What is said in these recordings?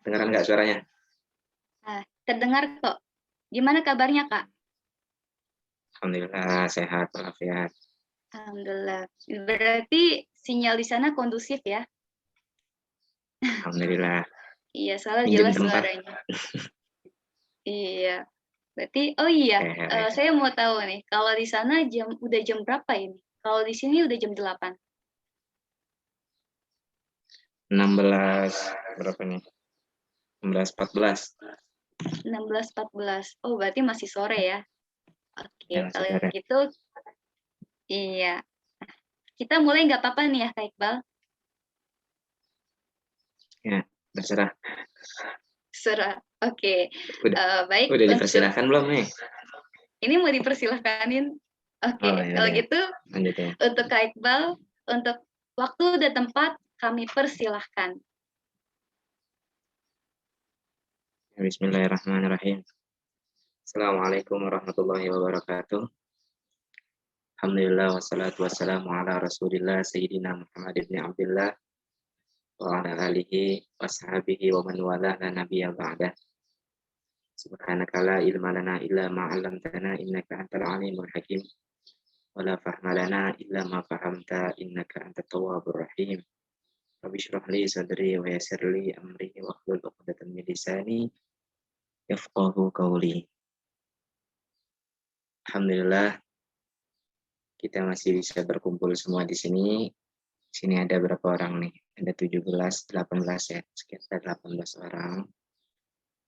Dengeran nggak suaranya? Terdengar kok. Gimana kabarnya, Kak? Alhamdulillah sehat walafiat. Alhamdulillah. Berarti sinyal di sana kondusif ya? Alhamdulillah. Iya, soalnya Pinjam jelas tempat. suaranya. Iya. Berarti oh iya, Oke. saya mau tahu nih, kalau di sana udah jam berapa ini? Kalau di sini udah jam 8. 16 berapa nih? 16.14. 16.14. Oh, berarti masih sore ya? Oke, Ya, kalau saudara. gitu iya. Kita mulai nggak apa-apa nih ya, Kak Iqbal? Ya, terserah. Serah. Oke. Udah, Baik, udah untuk dipersilahkan belum nih? ini mau dipersilahkanin. Oke, Oh ya kalau udah ya. gitu Lanjut ya. untuk Kak Iqbal, untuk waktu dan tempat kami persilahkan. Bismillahirrahmanirrahim. Assalamualaikum warahmatullahi wabarakatuh. Alhamdulillah wassalatu wassalamu ala Rasulillah Sayyidina Muhammad ibn Abdullah wa ala alihi wa sahbihi wa man wala la nabiyya ba'dah. Subhanaka la ilma lana illa ma 'allamtana innaka antal alimul hakim wa la fahma lana illa ma fahamta innaka antat tawwabur rahim. Rabbi shrah li sadri wa yassir li amri wa hlul 'uqdatam min lisani yafqahu qawli. Alhamdulillah kita masih bisa berkumpul semua di sini. Sini ada berapa orang nih? Ada 17, 18 ya, sekitar 18 orang.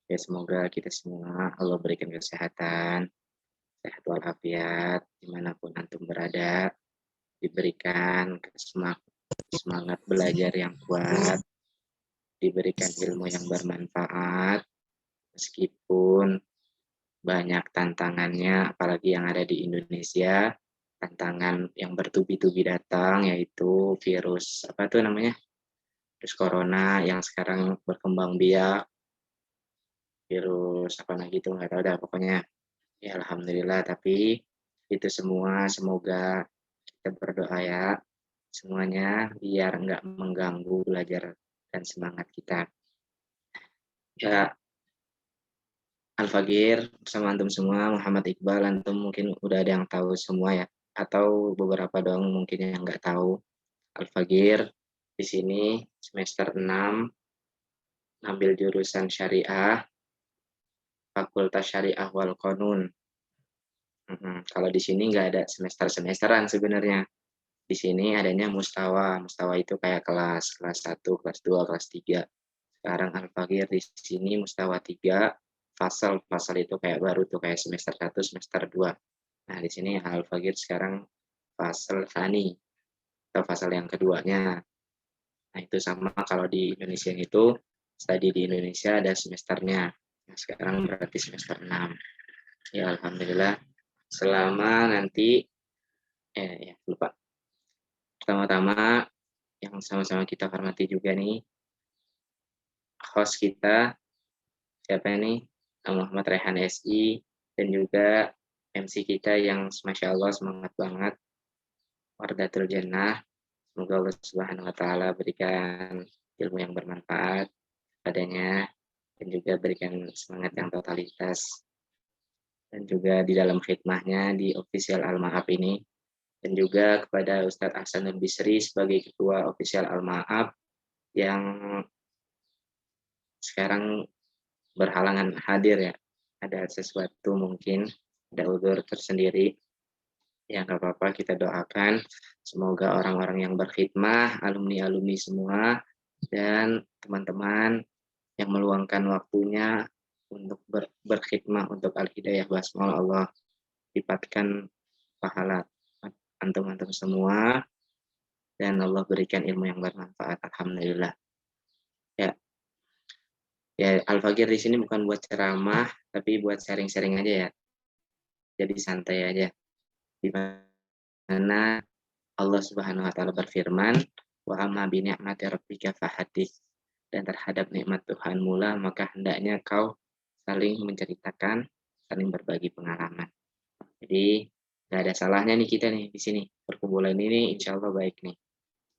Ya semoga kita semua Allah berikan kesehatan, sehat walafiat, dimanapun antum berada, diberikan semangat belajar yang kuat, diberikan ilmu yang bermanfaat, meskipun banyak tantangannya, apalagi yang ada di Indonesia, tantangan yang bertubi-tubi datang, yaitu virus, apa tuh namanya? Virus corona yang sekarang berkembang biak, virus apa lagi itu nggak tahu dah pokoknya. Ya alhamdulillah, tapi itu semua semoga kita berdoa ya semuanya biar nggak mengganggu belajar dan semangat kita. Ya, Al-Fagir bersama antum semua, Muhammad Iqbal, antum mungkin udah ada yang tahu semua ya, atau beberapa doang mungkin yang nggak tahu. Al-Fagir di sini semester 6 ngambil jurusan syariah, Fakultas Syariah wal Qanun. Kalau di sini nggak ada semester-semesteran sebenarnya. Di sini adanya mustawa. Mustawa itu kayak kelas 1, kelas 2, kelas 3. Sekarang Al-Fagir di sini mustawa 3, fasal. Fasal itu kayak baru tuh kayak semester 1, semester 2. Nah, di sini Al-Fagir sekarang fasal Tsani atau fasal yang keduanya. Nah, itu sama kalau di Indonesia itu studi di Indonesia ada semesternya. Nah, sekarang berarti semester 6. Ya, alhamdulillah selama nanti ya lupa. Pertama-tama yang sama-sama kita hormati juga nih host kita siapa nih, Muhammad Rehan SI, dan juga MC kita yang Masya Allah semangat banget, Wardatul Jannah. Semoga Allah Subhanahu wa Ta'ala berikan ilmu yang bermanfaat padanya, dan juga berikan semangat yang totalitas, dan juga di dalam khidmahnya di official Al-Ma'ab ini, dan juga kepada Ustadz Ahsanul Bisri sebagai Ketua Official Al-Ma'ab yang sekarang berhalangan hadir ya, ada sesuatu mungkin, ada udzur tersendiri, ya nggak apa-apa, kita doakan semoga orang-orang yang berkhidmah, alumni-alumni semua, dan teman-teman yang meluangkan waktunya untuk berkhidmah untuk Al-Hidayah Basmal, Allah lipatkan pahala antum-antum semua, dan Allah berikan ilmu yang bermanfaat. Alhamdulillah. Ya, Al-Fagir di sini bukan buat ceramah, tapi buat sharing-sharing aja ya. Jadi santai aja. Di mana Allah Subhanahu wa taala berfirman, "Wa amma bi ni'mati rabbika fahadits." Dan terhadap nikmat Tuhan mula maka hendaknya kau saling menceritakan, saling berbagi pengalaman. Jadi nggak ada salahnya nih kita nih di sini. Perkumpulan ini insya Allah baik nih.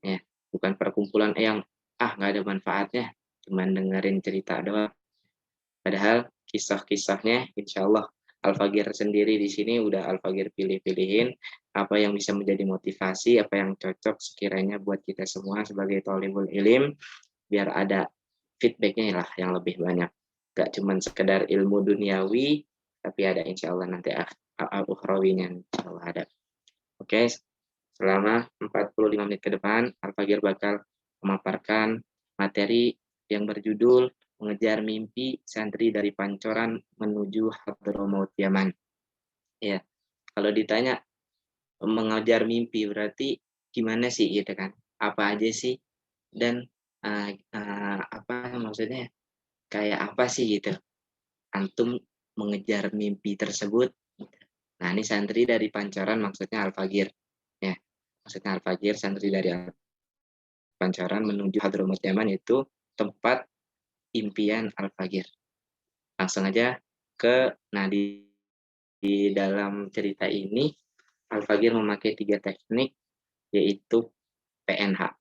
Ya, bukan perkumpulan yang nggak ada manfaatnya. cuman dengerin cerita doang. Padahal kisah-kisahnya insya Allah Al-Fagir sendiri di sini udah Al-Fagir pilih-pilihin apa yang bisa menjadi motivasi, apa yang cocok sekiranya buat kita semua sebagai thalibul ilim, biar ada feedbacknya lah yang lebih banyak. Gak cuma sekedar ilmu duniawi, tapi ada insya Allah nanti ukhrawinya insya Allah ada. Oke, selama 45 menit ke depan, Al-Fagir bakal memaparkan materi yang berjudul Mengejar Mimpi Santri dari Pancoran Menuju Hadramaut Yaman. Ya, kalau ditanya mengejar mimpi berarti gimana sih gitu kan? Apa aja sih? Dan apa maksudnya? Kayak apa sih gitu? Antum mengejar mimpi tersebut. Nah, ini santri dari Pancoran maksudnya Al-Fagir. Ya, maksudnya Al-Fagir santri dari Pancoran menuju Hadramaut Yaman itu tempat impian Al-Fagir. Langsung aja di dalam cerita ini Al-Fagir memakai 3 teknik yaitu PNH,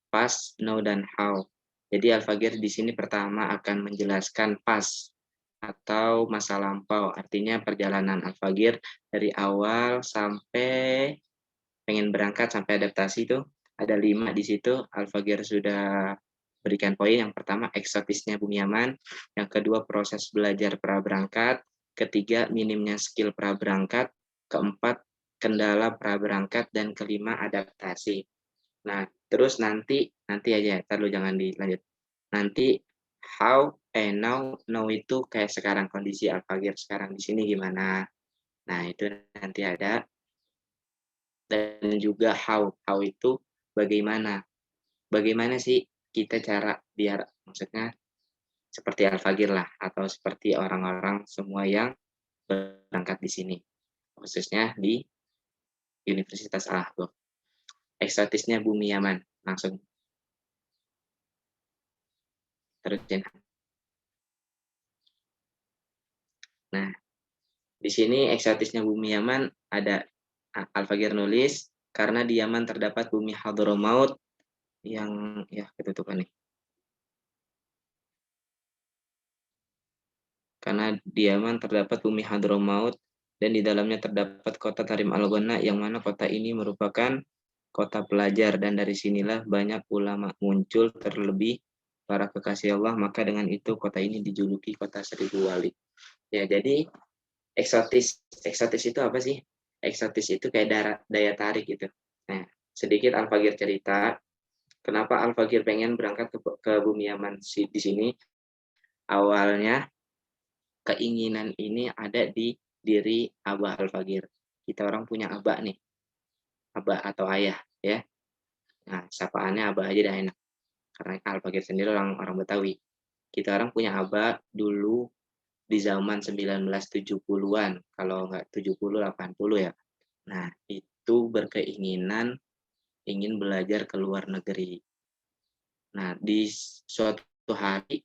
Past, Now, dan How. Jadi Al-Fagir di sini pertama akan menjelaskan past atau masa lampau, artinya perjalanan Al-Fagir dari awal sampai pengen berangkat sampai adaptasi itu ada 5 di situ. Al-Fagir sudah berikan poin. Yang pertama eksotisnya Bumi Yaman, yang kedua proses belajar pra berangkat, ketiga minimnya skill pra berangkat, keempat kendala pra berangkat, dan kelima adaptasi. Nah, terus nanti aja, lu jangan dilanjut. Nanti now itu kayak sekarang kondisi Al-Fagir sekarang di sini gimana. Nah, itu nanti ada. Dan juga how itu bagaimana sih kita cara biar maksudnya seperti Al-Fagir lah atau seperti orang-orang semua yang berangkat di sini khususnya di Universitas Al-Ahqaf. Eksotisnya Bumi Yaman, langsung terusin. Nah, di sini eksotisnya Bumi Yaman ada Al-Fagir nulis karena di Yaman terdapat bumi Hadramaut yang ya ketutupan nih. Karena di Yaman terdapat bumi Hadramaut dan di dalamnya terdapat kota Tarim al-Ghanna yang mana kota ini merupakan kota pelajar dan dari sinilah banyak ulama muncul terlebih para kekasih Allah, maka dengan itu kota ini dijuluki kota seribu wali. Ya, jadi eksotis itu apa sih? Eksotis itu kayak daya tarik gitu. Nah, sedikit Al-Fagir cerita kenapa Al-Fagir pengen berangkat ke bumi Yaman di sini. Awalnya keinginan ini ada di diri Abah Al-Fagir. Kita orang punya abah nih, abah atau ayah ya. Nah, sapaannya abah aja dah enak. Karena Al-Fagir sendiri orang Betawi. Kita orang punya abah dulu di zaman 1970-an, kalau nggak 70, 80 ya. Nah, itu berkeinginan ingin belajar ke luar negeri. Nah, di suatu hari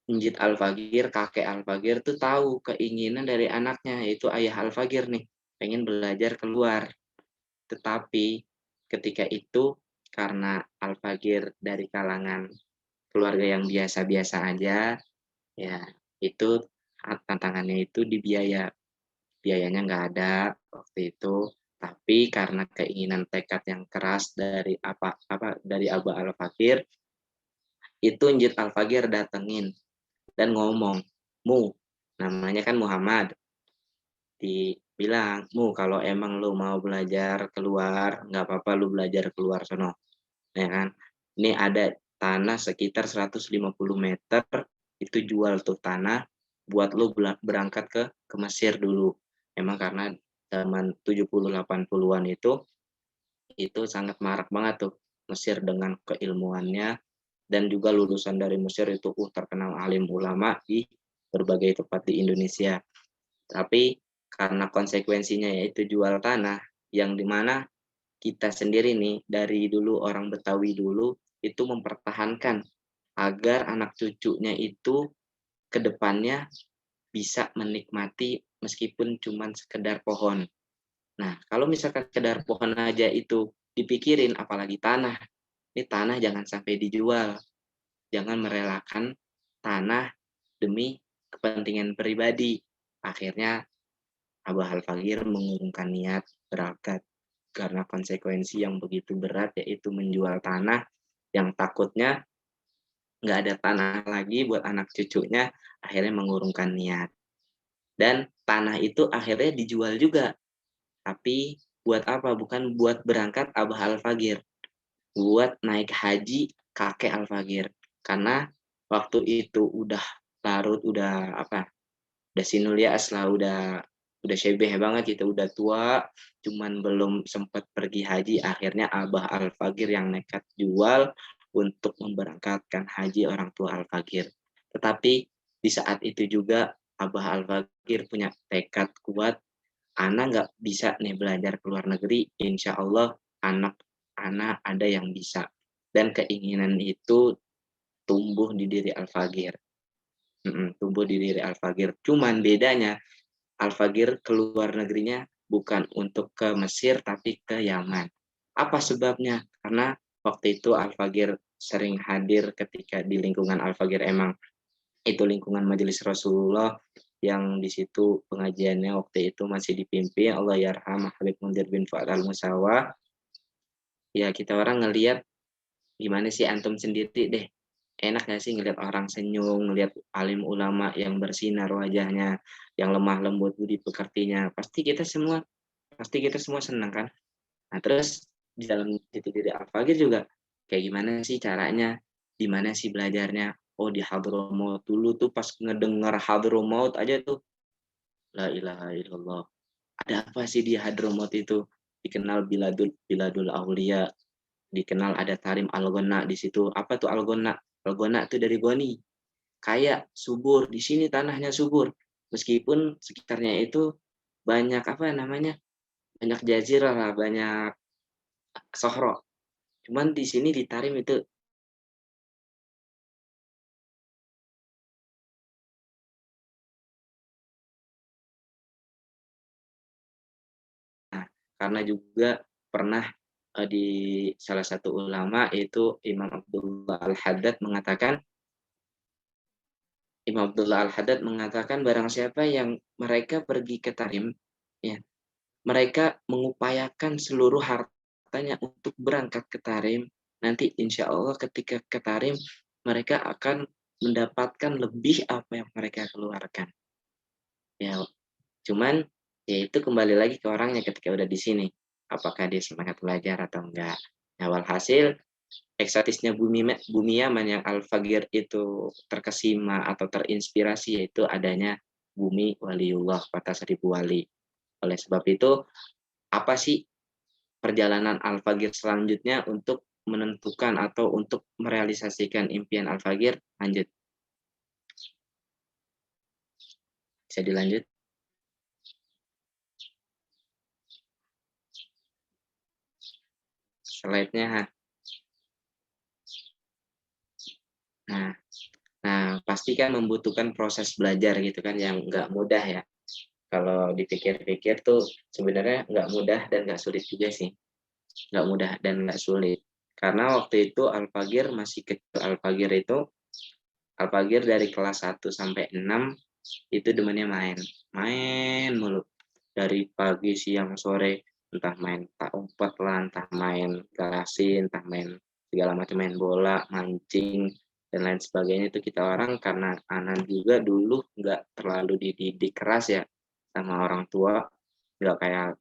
Njit Al-Fagir, kakek Al-Fagir tuh tahu keinginan dari anaknya, yaitu ayah Al-Fagir nih, pengen belajar keluar. Tetapi ketika itu karena Al-Fagir dari kalangan keluarga yang biasa-biasa aja, ya itu tantangannya itu di biaya. Biayanya nggak ada waktu itu, tapi karena keinginan tekad yang keras dari dari Abah Al-Fagir, itu Njit Al-Fagir datengin dan ngomong, "Mu," namanya kan Muhammad, dibilang, "Mu, kalau emang lu mau belajar keluar, nggak apa-apa lu belajar keluar sono." Ya kan? Ini ada tanah sekitar 150 meter, itu jual tuh tanah buat lu berangkat ke Mesir dulu. Emang karena zaman 70 80-an itu sangat marak banget tuh Mesir dengan keilmuannya dan juga lulusan dari Mesir itu terkenal alim ulama di berbagai tempat di Indonesia. Tapi karena konsekuensinya yaitu jual tanah yang dimana kita sendiri nih dari dulu orang Betawi dulu itu mempertahankan agar anak cucunya itu ke depannya bisa menikmati meskipun cuma sekedar pohon. Nah, kalau misalkan sekedar pohon aja itu dipikirin apalagi tanah. Ini tanah jangan sampai dijual. jangan merelakan tanah demi kepentingan pribadi. Akhirnya Abah Al-Fagir mengurungkan niat berangkat karena konsekuensi yang begitu berat, yaitu menjual tanah yang takutnya nggak ada tanah lagi buat anak cucunya, akhirnya mengurungkan niat. Dan tanah itu akhirnya dijual juga, tapi buat apa? Bukan buat berangkat Abah Al-Fagir, buat naik haji kakek Al-Fagir. Karena waktu itu udah larut, udah apa, udah sinul ya'as lah, udah syebeh banget gitu, udah tua, cuman belum sempat pergi haji. Akhirnya Abah Al-Fagir yang nekat jual untuk memberangkatkan haji orang tua Al-Fagir. Tetapi di saat itu juga Abah Al-Fagir punya tekad kuat, anak nggak bisa nih belajar ke luar negeri, insya Allah anak ada yang bisa. Dan keinginan itu tumbuh di diri Al-Fagir. Tumbuh di diri Al-Fagir. Cuman bedanya Al-Fagir keluar negerinya bukan untuk ke Mesir tapi ke Yaman. Apa sebabnya? Karena waktu itu Al-Fagir sering hadir ketika di lingkungan Al-Fagir, emang itu lingkungan majelis Rasulullah, yang di situ pengajiannya waktu itu masih dipimpin Allah yarham Habib Mundir bin Fuad Al-Musawa. Ya kita orang ngelihat, gimana sih antum sendiri deh, enak gak sih ngelihat orang senyum, ngelihat alim ulama yang bersinar wajahnya, yang lemah lembut budi pekertinya, pasti kita semua senang kan. Nah terus di dalam jati diri Al-Fagir juga, kayak gimana sih caranya, di mana sih belajarnya. Oh di Hadramaut dulu tuh, pas ngedengar Hadramaut aja tuh, la ilaha illallah, ada apa sih di Hadramaut itu, dikenal biladul biladul aulia, dikenal ada Tarim Al-Ghonna di situ. Apa tuh Al-Ghonna? Al-Ghonna itu dari goni, kayak subur. Di sini tanahnya subur. Meskipun sekitarnya itu banyak apa namanya? Banyak jazirah lah, banyak sohro. Cuman di sini di Tarim itu, nah, karena juga pernah di salah satu ulama yaitu Imam Abdullah Al-Haddad mengatakan, barang siapa yang mereka pergi ke Tarim, ya, mereka mengupayakan seluruh hartanya untuk berangkat ke Tarim, nanti insya Allah ketika ke Tarim, mereka akan mendapatkan lebih apa yang mereka keluarkan. Ya, cuman ya itu kembali lagi ke orangnya ketika udah di sini. Apakah dia semangat belajar atau enggak. Nah, walhasil eksotisnya bumi Yaman yang Al-Fagir itu terkesima atau terinspirasi, yaitu adanya bumi Waliullah, kota seribu wali. Oleh sebab itu, apa sih perjalanan Al-Fagir selanjutnya untuk menentukan atau untuk merealisasikan impian Al-Fagir? Lanjut, bisa dilanjut. Slide-nya. Nah, pasti kan membutuhkan proses belajar gitu kan, yang nggak mudah ya. Kalau dipikir-pikir tuh sebenarnya nggak mudah dan nggak sulit juga sih. Nggak mudah dan nggak sulit. Karena waktu itu Al-Fagir masih kecil. Al-Fagir dari kelas 1 sampai 6 itu demennya main. Main mulu. Dari pagi, siang, sore. Entah main tak umpet lah, entah main garasin, entah main segala macam, main bola, mancing, dan lain sebagainya. Itu kita orang karena anak juga dulu nggak terlalu dididik keras ya sama orang tua, nggak kayak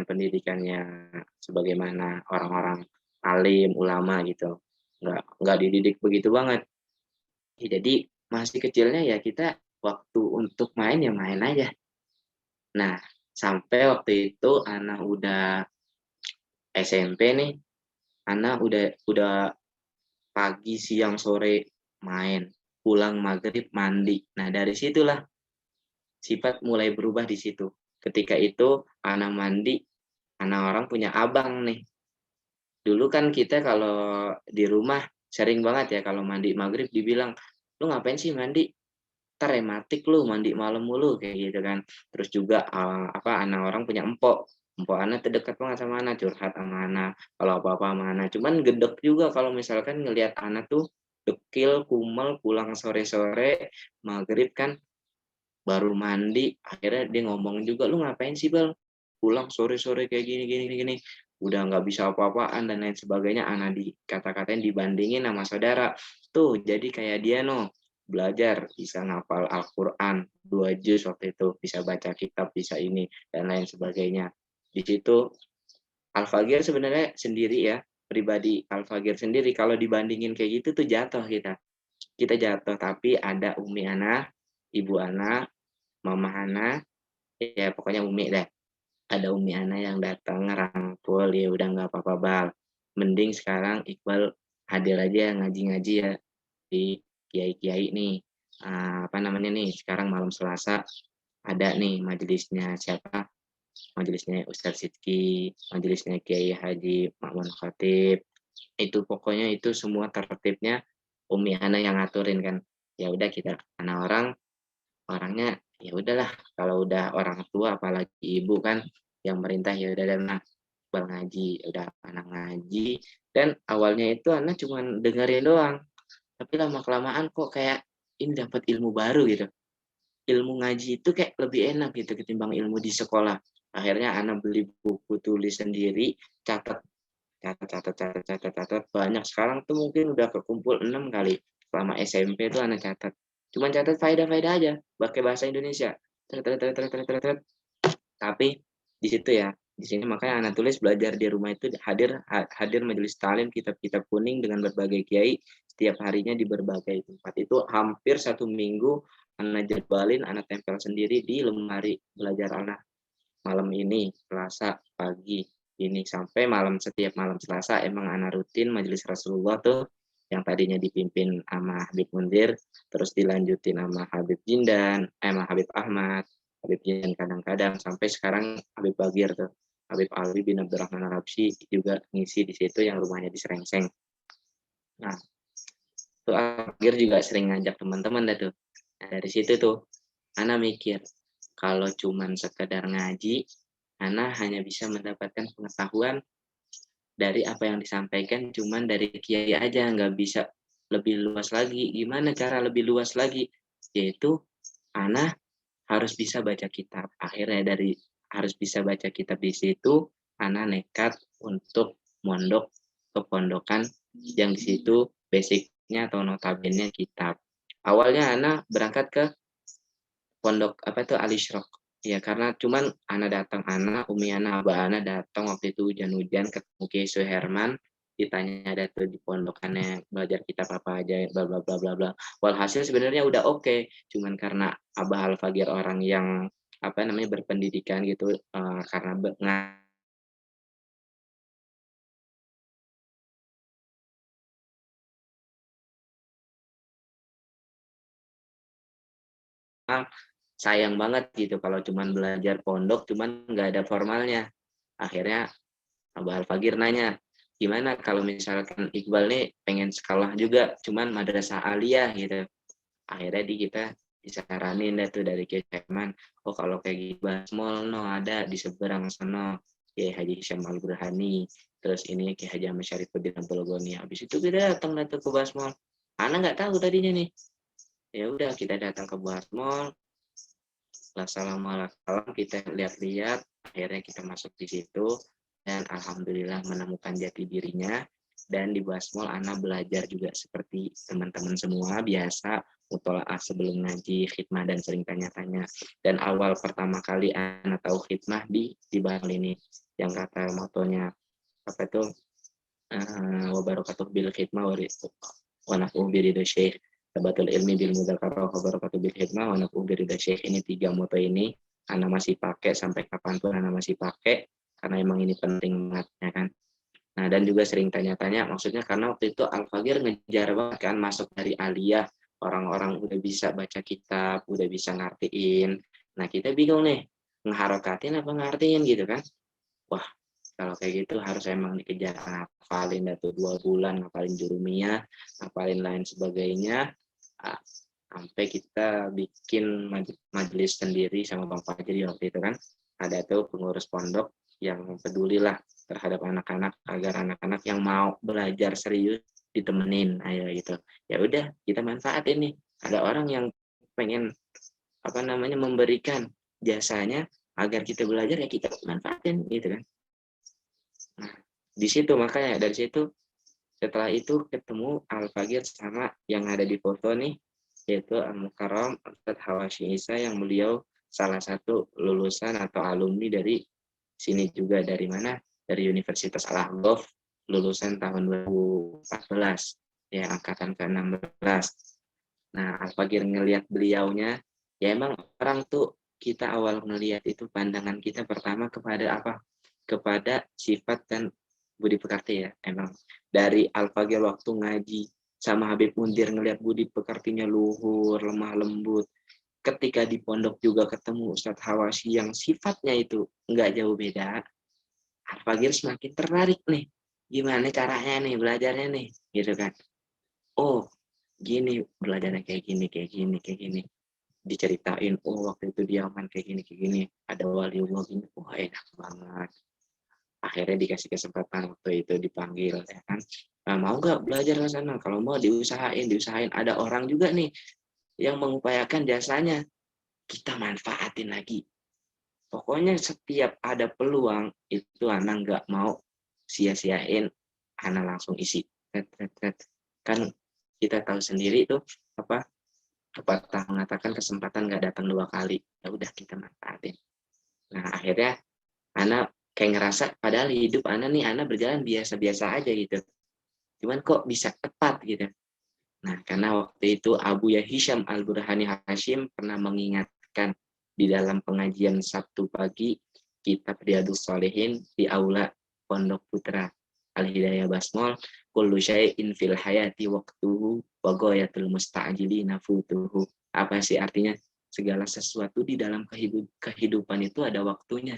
pendidikannya sebagaimana orang-orang alim ulama gitu, nggak dididik begitu banget. Jadi masih kecilnya ya kita waktu untuk main ya main aja. Nah sampai waktu itu anak udah SMP nih, anak udah pagi siang sore main, pulang maghrib mandi. Nah dari situlah sifat mulai berubah di situ. Ketika itu anak mandi, anak orang punya abang nih. Dulu kan kita kalau di rumah sering banget ya kalau mandi maghrib dibilang, lu ngapain sih mandi? Ntar rematik lu mandi malam mulu kayak gitu kan. Terus juga anak orang punya empok anak terdekat banget sama anak, curhat sama anak, kalau apa-apa sama anak. Cuman gedek juga kalau misalkan ngelihat anak tuh dekil, kumel, pulang sore-sore, maghrib kan, baru mandi, akhirnya dia ngomong juga, "Lu ngapain sih, Bal? Pulang sore-sore kayak gini gini gini, udah nggak bisa apa-apaan," dan lain sebagainya. Ana dikata-katain, dibandingin sama saudara. Tuh, jadi kayak dia noh, belajar, bisa ngapal Al-Qur'an 2 juz waktu itu, bisa baca kitab, bisa ini, dan lain sebagainya. Di situ Al-Fagir sebenarnya sendiri ya, pribadi Al-Fagir sendiri kalau dibandingin kayak gitu tuh jatuh kita. Kita jatuh, tapi ada Umi ana, Ibu ana, Mama ana, ya pokoknya Umi deh. Ada Umi ana yang datang ngerangkul, "Ya udah nggak apa-apa, Bal. Mending sekarang Iqbal hadir aja ngaji-ngaji ya di kiai-kiai nih." Apa namanya nih, sekarang malam Selasa ada nih majelisnya siapa, majelisnya Ustadz Sidki, majelisnya Kiai Haji Ma'mun Khatib. Itu pokoknya itu semua tertibnya Umi ana yang ngaturin kan. Ya udah kita karena orangnya ya udahlah kalau udah orang tua apalagi ibu kan yang merintah ya udah deh nak bal ngaji, udah anak ngaji dan awalnya itu anak cuman dengerin doang. Tapi lama-kelamaan kok kayak ini dapat ilmu baru gitu. Ilmu ngaji itu kayak lebih enak gitu ketimbang ilmu di sekolah. Akhirnya anak beli buku tulis sendiri, catat catat, banyak. Sekarang tuh mungkin udah kekumpul 6 kali. Selama SMP tuh anak catat. Cuman catat faedah-faedah aja, pakai bahasa Indonesia. Tapi di situ ya, di sini makanya anak tulis belajar di rumah itu hadir majelis taklim kitab-kitab kuning dengan berbagai kiai setiap harinya di berbagai tempat. Itu hampir 1 minggu anak jadwalin, anak tempel sendiri di lemari belajar anak. Malam ini, Selasa pagi ini sampai setiap malam Selasa emang anak rutin majelis Rasulullah tuh yang tadinya dipimpin sama Habib Mundir, terus dilanjutin sama Habib Jindan, sama Habib Ahmad, Habib Jindan kadang-kadang sampai sekarang Habib Bagir tuh. Habib Ali bin Abdurrahman Arabsi juga ngisi di situ yang rumahnya di Serengseng. Nah, tuh Bagir juga sering ngajak teman-teman dah tuh. Nah, dari situ tuh Ana mikir, kalau cuman sekedar ngaji, Ana hanya bisa mendapatkan pengetahuan dari apa yang disampaikan cuman dari kiai aja, nggak bisa lebih luas lagi. Gimana cara lebih luas lagi? Yaitu Ana harus bisa baca kitab. Akhirnya dari harus bisa baca kitab di situ, Ana nekat untuk mondok ke pondokan yang di situ basicnya atau notabene kitab. Awalnya Ana berangkat ke pondok apa tuh Alisyraq. Ya karena cuman ana datang umi ana, abah ana datang waktu itu hujan-hujan ketemu Kiai Suherman, ditanya ada tuh di pondokannya belajar kitab apa aja bla bla bla bla bla. Walhasil sebenarnya udah oke, cuman karena Abah Al-Fagir orang yang apa namanya berpendidikan gitu karena sayang banget gitu kalau cuman belajar pondok cuman nggak ada formalnya. Akhirnya Abah Al-Fagir nanya, gimana kalau misalkan Iqbal nih pengen sekolah juga, cuman madrasah aliyah gitu. Akhirnya kita disaranin deh tuh dari Kiai Herman, oh kalau kayak gitu Basmol no ada di seberang sana, Kiai Haji Hisham Al-Burhani, terus ini Kiai Haji Ahmad Syarifuddin Abdul Ghani. Habis itu kita datang ke Basmol. Ana nggak tahu tadinya nih. Ya udah kita datang ke Basmol, Assalamualaikum, kita lihat-lihat, akhirnya kita masuk di situ, dan alhamdulillah menemukan jati dirinya, dan di Basmol Ana belajar juga seperti teman-teman semua, biasa, mutolaah sebelum ngaji, khidmah, dan sering tanya-tanya. Dan awal pertama kali Ana tahu khidmah di Basmol ini, yang kata motonya, apa itu, wabarakatuh bil khidmah, wa naf'u biridho syekh. Tabatul ilmi bil mudzakarah wa barakatuh bil hikmah wa naf'u biridha syekh. Ini 3 moto ini Ana masih pakai sampai kapanpun Ana masih pakai karena emang ini penting banget ya kan. Nah, dan juga sering tanya-tanya maksudnya karena waktu itu Al-Fagir ngejar banget kan masuk dari aliyah, orang-orang udah bisa baca kitab, udah bisa ngartiin. Nah, kita bingung nih, ngeharokatin apa ngartiin gitu kan. Wah, kalau kayak gitu harus emang dikejar ngapalin tuh 2 bulan, ngapalin jurumiyah, ngapalin lain sebagainya. Sampai kita bikin majelis sendiri sama Bang Fajri waktu itu kan. Ada tuh pengurus pondok yang pedulilah terhadap anak-anak agar anak-anak yang mau belajar serius ditemenin, ayo gitu. Ya udah kita manfaatin nih. Ada orang yang pengen memberikan jasanya agar kita belajar, ya kita manfaatin gitu kan. Nah, di situ makanya dari situ setelah itu ketemu Al-Fagir sama yang ada di foto nih, yaitu Al-Mukarram Ustadz Hawashi Isa, yang beliau salah satu lulusan atau alumni dari sini juga. Dari mana? Dari Universitas Al-Ahqaf, lulusan tahun 2014, ya angkatan ke-16. Nah, Al-Fagir ngelihat beliaunya, ya emang orang tuh kita awal ngelihat itu pandangan kita pertama kepada apa? Kepada sifat dan budi pekerti ya. Emang dari Al-Fagir waktu ngaji sama Habib Mundir ngelihat budi pekertinya luhur, lemah lembut. Ketika di pondok juga ketemu Ustadz Hawashi yang sifatnya itu nggak jauh beda, Al-Fagir semakin tertarik nih. Gimana caranya nih belajarnya nih, gitu kan? Oh, gini belajarnya kayak gini, kayak gini, kayak gini. Diceritain, oh waktu itu dia aman kayak gini. Ada waliullah gini, wah enak banget. Akhirnya dikasih kesempatan waktu itu dipanggil, ya kan. Nah, mau nggak belajar ke sana? Kalau mau diusahain. Ada orang juga nih yang mengupayakan jasanya. Kita manfaatin lagi. Pokoknya setiap ada peluang itu anak nggak mau sia-siain, anak langsung isi. Kan kita tahu sendiri tuh apa pepatah mengatakan kesempatan nggak datang 2 kali. Ya udah kita manfaatin. Nah akhirnya anak kayak ngerasa padahal hidup anak nih anak berjalan biasa-biasa aja gitu. Cuman kok bisa tepat gitu. Nah karena waktu itu Abu Hisham Al-Burhani Hashim pernah mengingatkan di dalam pengajian Sabtu pagi kitab Riyadhus Shalihin di aula Pondok Putra Al-Hidayah Basmol, kullu syai'in fil hayati waqtuhu wa ghayatul musta'jilina futuhu. Apa sih artinya? Segala sesuatu di dalam kehidupan itu ada waktunya.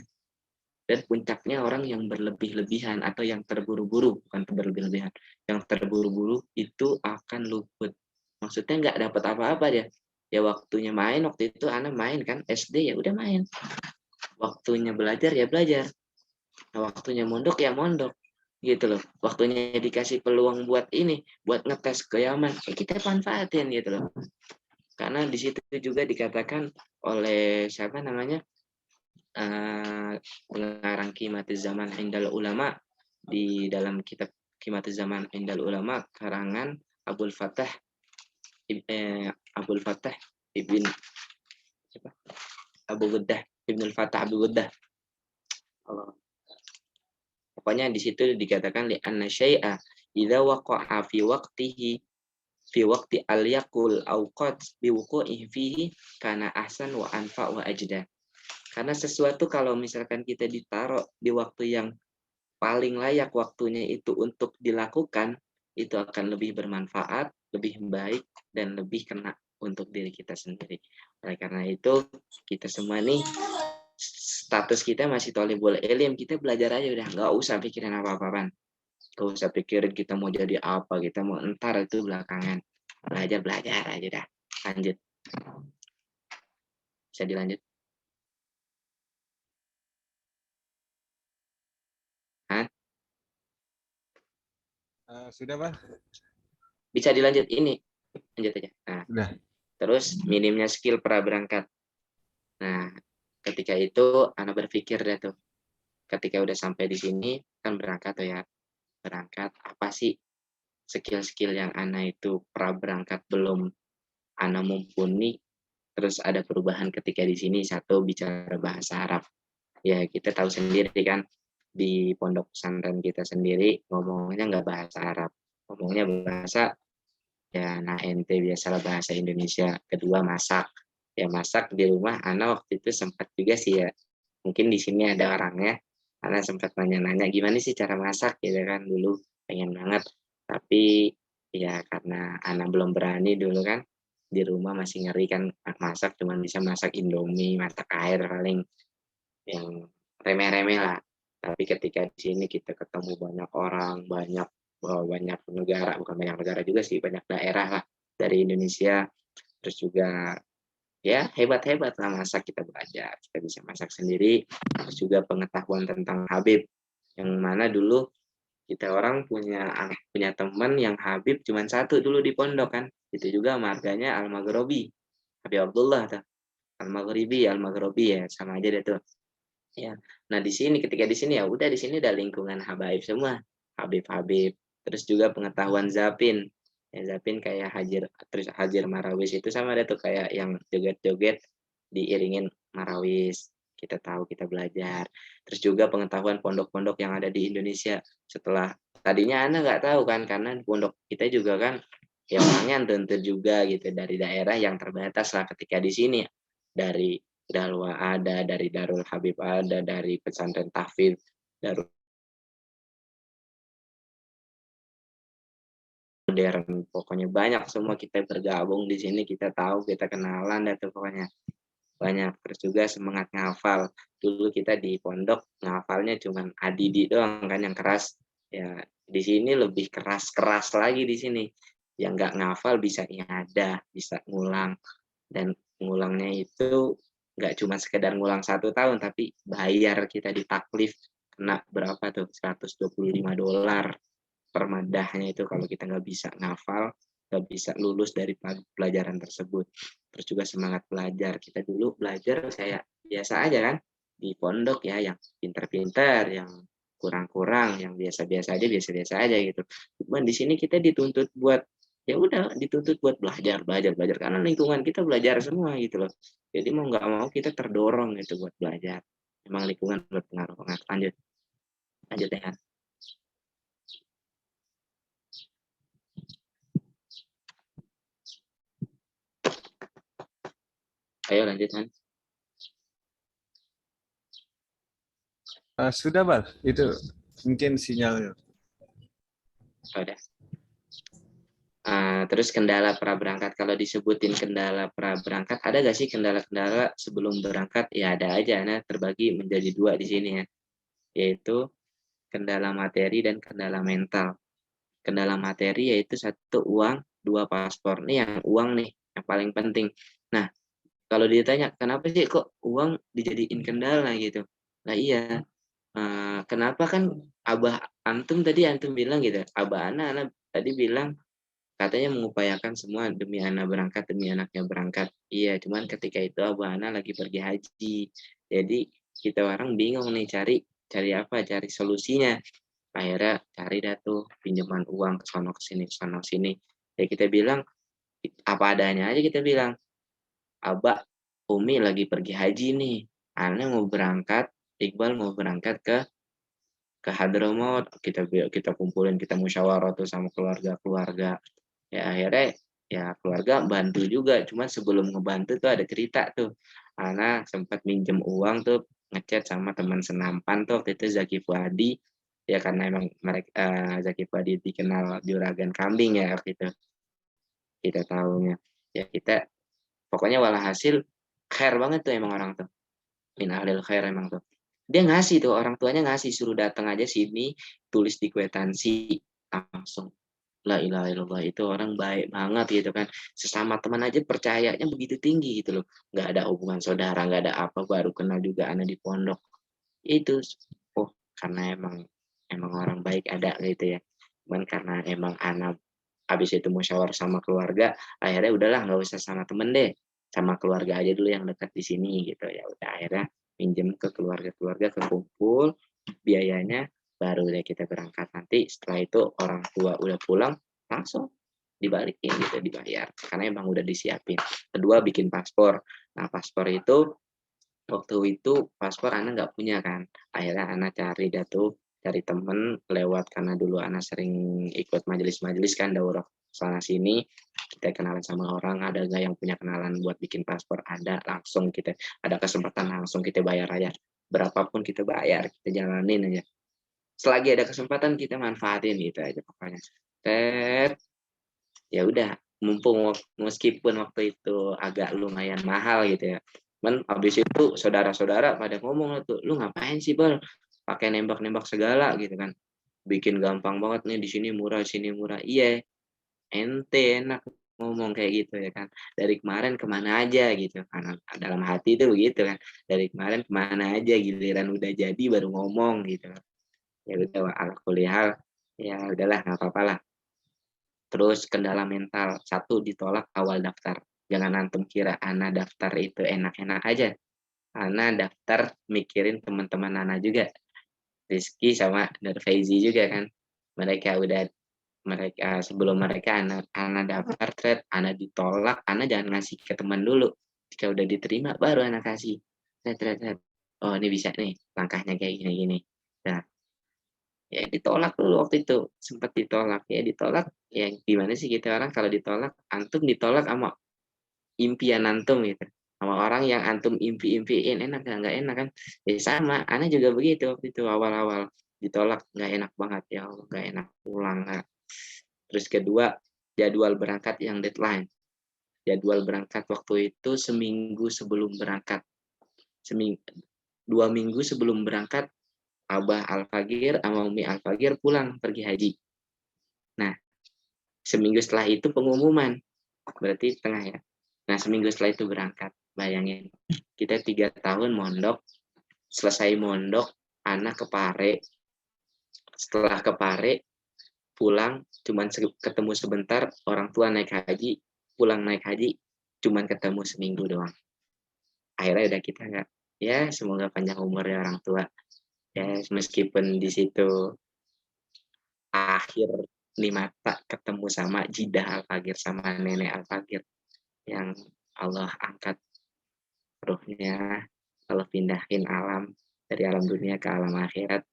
Dan puncaknya orang yang berlebih-lebihan atau yang terburu-buru, bukan berlebih-lebihan, yang terburu-buru itu akan luput. Maksudnya nggak dapat apa-apa dia. Ya waktunya main, waktu itu anak main kan, SD ya udah main. Waktunya belajar ya belajar. Nah, waktunya mondok ya mondok gitu loh. Waktunya dikasih peluang buat ini, buat ngetes keyaman, ya kita manfaatin gitu loh. Karena di situ juga dikatakan oleh siapa namanya, pengarang Qimatiz Zaman Indal Ulama, di dalam kitab Qimatiz Zaman Indal Ulama karangan Abdul Fattah ibn Abu Ghuddah Ibnul Fattah Abu Ghuddah. Pokoknya di situ dikatakan li anna syai'a idza waqa'a fi waqti al yaqul awqat bi wuqu'ihi fihi kana ahsan wa anfa wa ajda. Karena sesuatu kalau misalkan kita ditaruh di waktu yang paling layak waktunya itu untuk dilakukan, itu akan lebih bermanfaat, lebih baik, dan lebih kena untuk diri kita sendiri. Oleh karena itu, kita semua nih status kita masih thalibul ilm, kita belajar aja udah, nggak usah pikirin apa-apaan. Nggak usah pikirin kita mau jadi apa, kita mau entar itu belakangan. Belajar aja dah. Lanjut. Bisa dilanjut? Hah? Sudah, Pak? Bisa dilanjut ini. Lanjut aja. Nah, Sudah. terus minimnya skill pra berangkat. Nah, ketika itu anak berpikir deh tuh. Ketika udah sampai di sini kan berangkat tuh ya. Berangkat apa sih skill-skill yang anak itu pra berangkat belum anak mumpuni. Terus ada perubahan ketika di sini, satu bicara bahasa Arab. Ya kita tahu sendiri kan di pondok pesantren kita sendiri ngomongnya nggak bahasa Arab, ngomongnya bahasa ya nah ente biasalah bahasa Indonesia. Kedua masak, ya masak di rumah anak waktu itu sempat juga sih ya, mungkin di sini ada orangnya, anak sempat nanya-nanya gimana sih cara masak gitu kan, dulu pengen banget tapi ya karena anak belum berani dulu kan, di rumah masih ngeri kan masak, cuma bisa masak Indomie, masak air paling yang remeh-remeh lah. Tapi ketika di sini kita ketemu banyak orang, banyak negara, bukan banyak negara juga sih, banyak daerah lah dari Indonesia. Terus juga ya hebat-hebat lah masak, kita belajar, kita bisa masak sendiri. Terus juga pengetahuan tentang Habib, yang mana dulu Kita orang punya teman yang Habib cuma satu dulu di pondok kan, itu juga marganya Al-Maghribi, Habib Abdullah tuh, Al-Maghribi ya, sama aja deh tuh. Ya. Nah, di sini ketika di sini ya udah di sini udah lingkungan habaib semua. Habib-habib. Terus juga pengetahuan Zapin. Ya, Zapin kayak terus Hajar Marawis itu sama ada tuh kayak yang joget-joget diiringin Marawis. Kita tahu, kita belajar. Terus juga pengetahuan pondok-pondok yang ada di Indonesia. Setelah tadinya Ana nggak tahu kan karena pondok kita juga kan ya orangnya tentu juga gitu dari daerah yang terbatas lah ketika di sini dari Dalwa ada, dari Darul Habib ada, dari pesantren tahfidz, Darul modern, pokoknya banyak semua kita bergabung di sini, kita tahu, kita kenalan dan tuh pokoknya banyak. Terus juga semangat ngafal. Dulu kita di pondok ngafalnya cuman adidi doang kan yang keras. Ya di sini lebih keras-keras lagi di sini. Yang nggak ngafal bisa iadah, bisa ngulang. Dan ngulangnya itu nggak cuma sekedar ngulang 1 tahun, tapi bayar kita ditaklif kena berapa tuh, $125 per madahnya itu kalau kita nggak bisa ngafal, nggak bisa lulus dari pelajaran tersebut. Terus juga semangat belajar. Kita dulu belajar kayak biasa aja kan, di pondok ya, yang pinter-pinter, yang kurang-kurang, yang biasa-biasa aja, biasa-biasa aja gitu. Cuman di sini kita dituntut buat ya udah dituntut buat belajar, belajar, belajar karena lingkungan kita belajar semua gitu loh. Jadi mau nggak mau kita terdorong gitu buat belajar. Emang lingkungan berpengaruh banget. Lanjut, lanjut ya. Ayo lanjut Han. Sudah, Bal. Itu mungkin sinyalnya. Udah. Terus kendala pra berangkat, kalau disebutin kendala pra berangkat, ada gak sih kendala-kendala sebelum berangkat? Ya ada aja, nah terbagi menjadi 2 di sini ya, yaitu kendala materi dan kendala mental. Kendala materi yaitu 1 uang, 2 paspor. Nih yang uang nih, yang paling penting. Nah, kalau ditanya, kenapa sih kok uang dijadiin kendala gitu? Nah iya, kenapa kan abah antum bilang gitu, abah ana tadi bilang katanya mengupayakan semua demi anak berangkat, demi anaknya berangkat. Iya, cuman ketika itu abah anak lagi pergi haji. Jadi kita orang bingung nih cari cari apa, cari solusinya. Akhirnya cari dah tuh pinjaman uang ke sono ke sono sini. Ya kita bilang apa adanya aja kita bilang, "Abah, Umi lagi pergi haji nih. Ana mau berangkat, Iqbal mau berangkat ke Hadramaut." Kita kumpulin, kita musyawarah tuh sama keluarga-keluarga. Ya akhirnya ya keluarga bantu juga, cuman sebelum ngebantu tuh ada cerita tuh. Ana sempat minjem uang tuh ngechat sama teman senampan tuh waktu itu Zaki Fuadi. Ya karena emang Zaki Fuadi dikenal juragan kambing ya waktu itu kita tahunya. Ya kita pokoknya walhasil khair banget tuh emang orang tuh. Min ahlil khair emang tuh. Dia ngasih tuh, orang tuanya ngasih, suruh datang aja sini, tulis di kwitansi langsung. La ilaha illallah, itu orang baik banget gitu kan. Sesama teman aja percayanya begitu tinggi gitu loh. Nggak ada hubungan saudara, nggak ada apa, baru kenal juga anak di pondok. Itu, oh karena emang emang orang baik ada gitu ya. Cuman karena emang anak habis itu musyawarah sama keluarga, akhirnya udahlah nggak usah sama temen deh, sama keluarga aja dulu yang dekat di sini gitu ya. Udah akhirnya pinjem ke keluarga-keluarga, kekumpul biayanya, baru deh kita berangkat. Nanti setelah itu orang tua udah pulang, langsung dibalikin gitu, dibayar. Karena emang udah disiapin. Kedua, bikin paspor. Nah, paspor itu waktu itu paspor Ana nggak punya kan. Akhirnya Ana cari dah tuh, cari temen lewat karena dulu Ana sering ikut majelis-majelis kan daurah sana sini. Kita kenalan sama orang, ada nggak yang punya kenalan buat bikin paspor? Ada, langsung kita ada kesempatan langsung kita bayar aja. Berapapun kita bayar, kita jalanin aja. Selagi ada kesempatan kita manfaatin gitu aja pokoknya. Tet, ya udah mumpung meskipun waktu itu agak lumayan mahal gitu ya. Cuman habis itu saudara-saudara pada ngomong tuh, "Lu ngapain sih, Bal? Pakai nembak-nembak segala gitu kan. Bikin gampang banget nih di sini murah, di sini murah." Iya, ente enak ngomong kayak gitu ya kan. Dari kemarin kemana aja gitu. Karena dalam hati itu begitu kan. Dari kemarin kemana aja giliran udah jadi baru ngomong gitu. Ya udah ala kulli hal Ya udahlah, nggak apa-apa lah. Terus kendala mental, satu ditolak awal daftar. Jangan antum kira ana daftar itu enak-enak aja. Ana daftar mikirin teman-teman ana juga. Rizky sama Darfaizi juga kan. Mereka sebelum mereka ana daftar thread, ana ditolak, ana jangan ngasih ke teman dulu. Jika udah diterima baru ana kasih. Thread. Oh, ini bisa nih, langkahnya kayak gini-gini. Nah, ya ditolak dulu waktu itu, sempat ditolak. Ya ditolak, ya gimana sih kita orang kalau ditolak, antum ditolak sama impian antum gitu. Sama orang yang antum impi-impiin, enak nggak enak kan? Ya sama, ana juga begitu waktu itu awal-awal ditolak, nggak enak banget ya Allah, nggak enak pulang nggak. Terus kedua, jadwal berangkat yang deadline. Jadwal berangkat waktu itu seminggu sebelum berangkat. Seminggu, 2 minggu sebelum berangkat, Abah Al-Fagir sama Umi Al-Fagir pulang pergi haji. Nah, seminggu setelah itu pengumuman. Berarti tengah ya. Nah, seminggu setelah itu berangkat. Bayangin, kita 3 tahun mondok, selesai mondok, anak ke Pare. Setelah ke Pare, pulang, cuman ketemu sebentar, orang tua naik haji, pulang naik haji, cuman ketemu seminggu doang. Akhirnya udah kita nggak, ya semoga panjang umur ya orang tua. Ya, meskipun di situ akhir nih mata ketemu sama Jidah Al-Fagir, sama nenek Al-Fagir, yang Allah angkat ruhnya, Allah pindahin alam dari alam dunia ke alam akhirat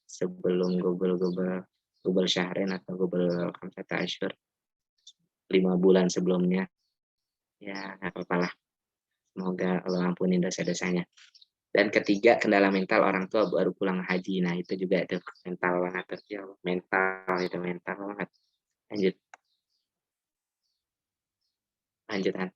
sebelum gubel syahrin atau gubel kamsata asyur 5 bulan sebelumnya. Ya nggak apa-apa lah, semoga Allah ampuni dosa-dosanya. Dan ketiga, kendala mental orang tua baru pulang haji. Nah itu juga itu mental banget tuh, ya Allah. Mental banget. Lanjut. Lanjutan.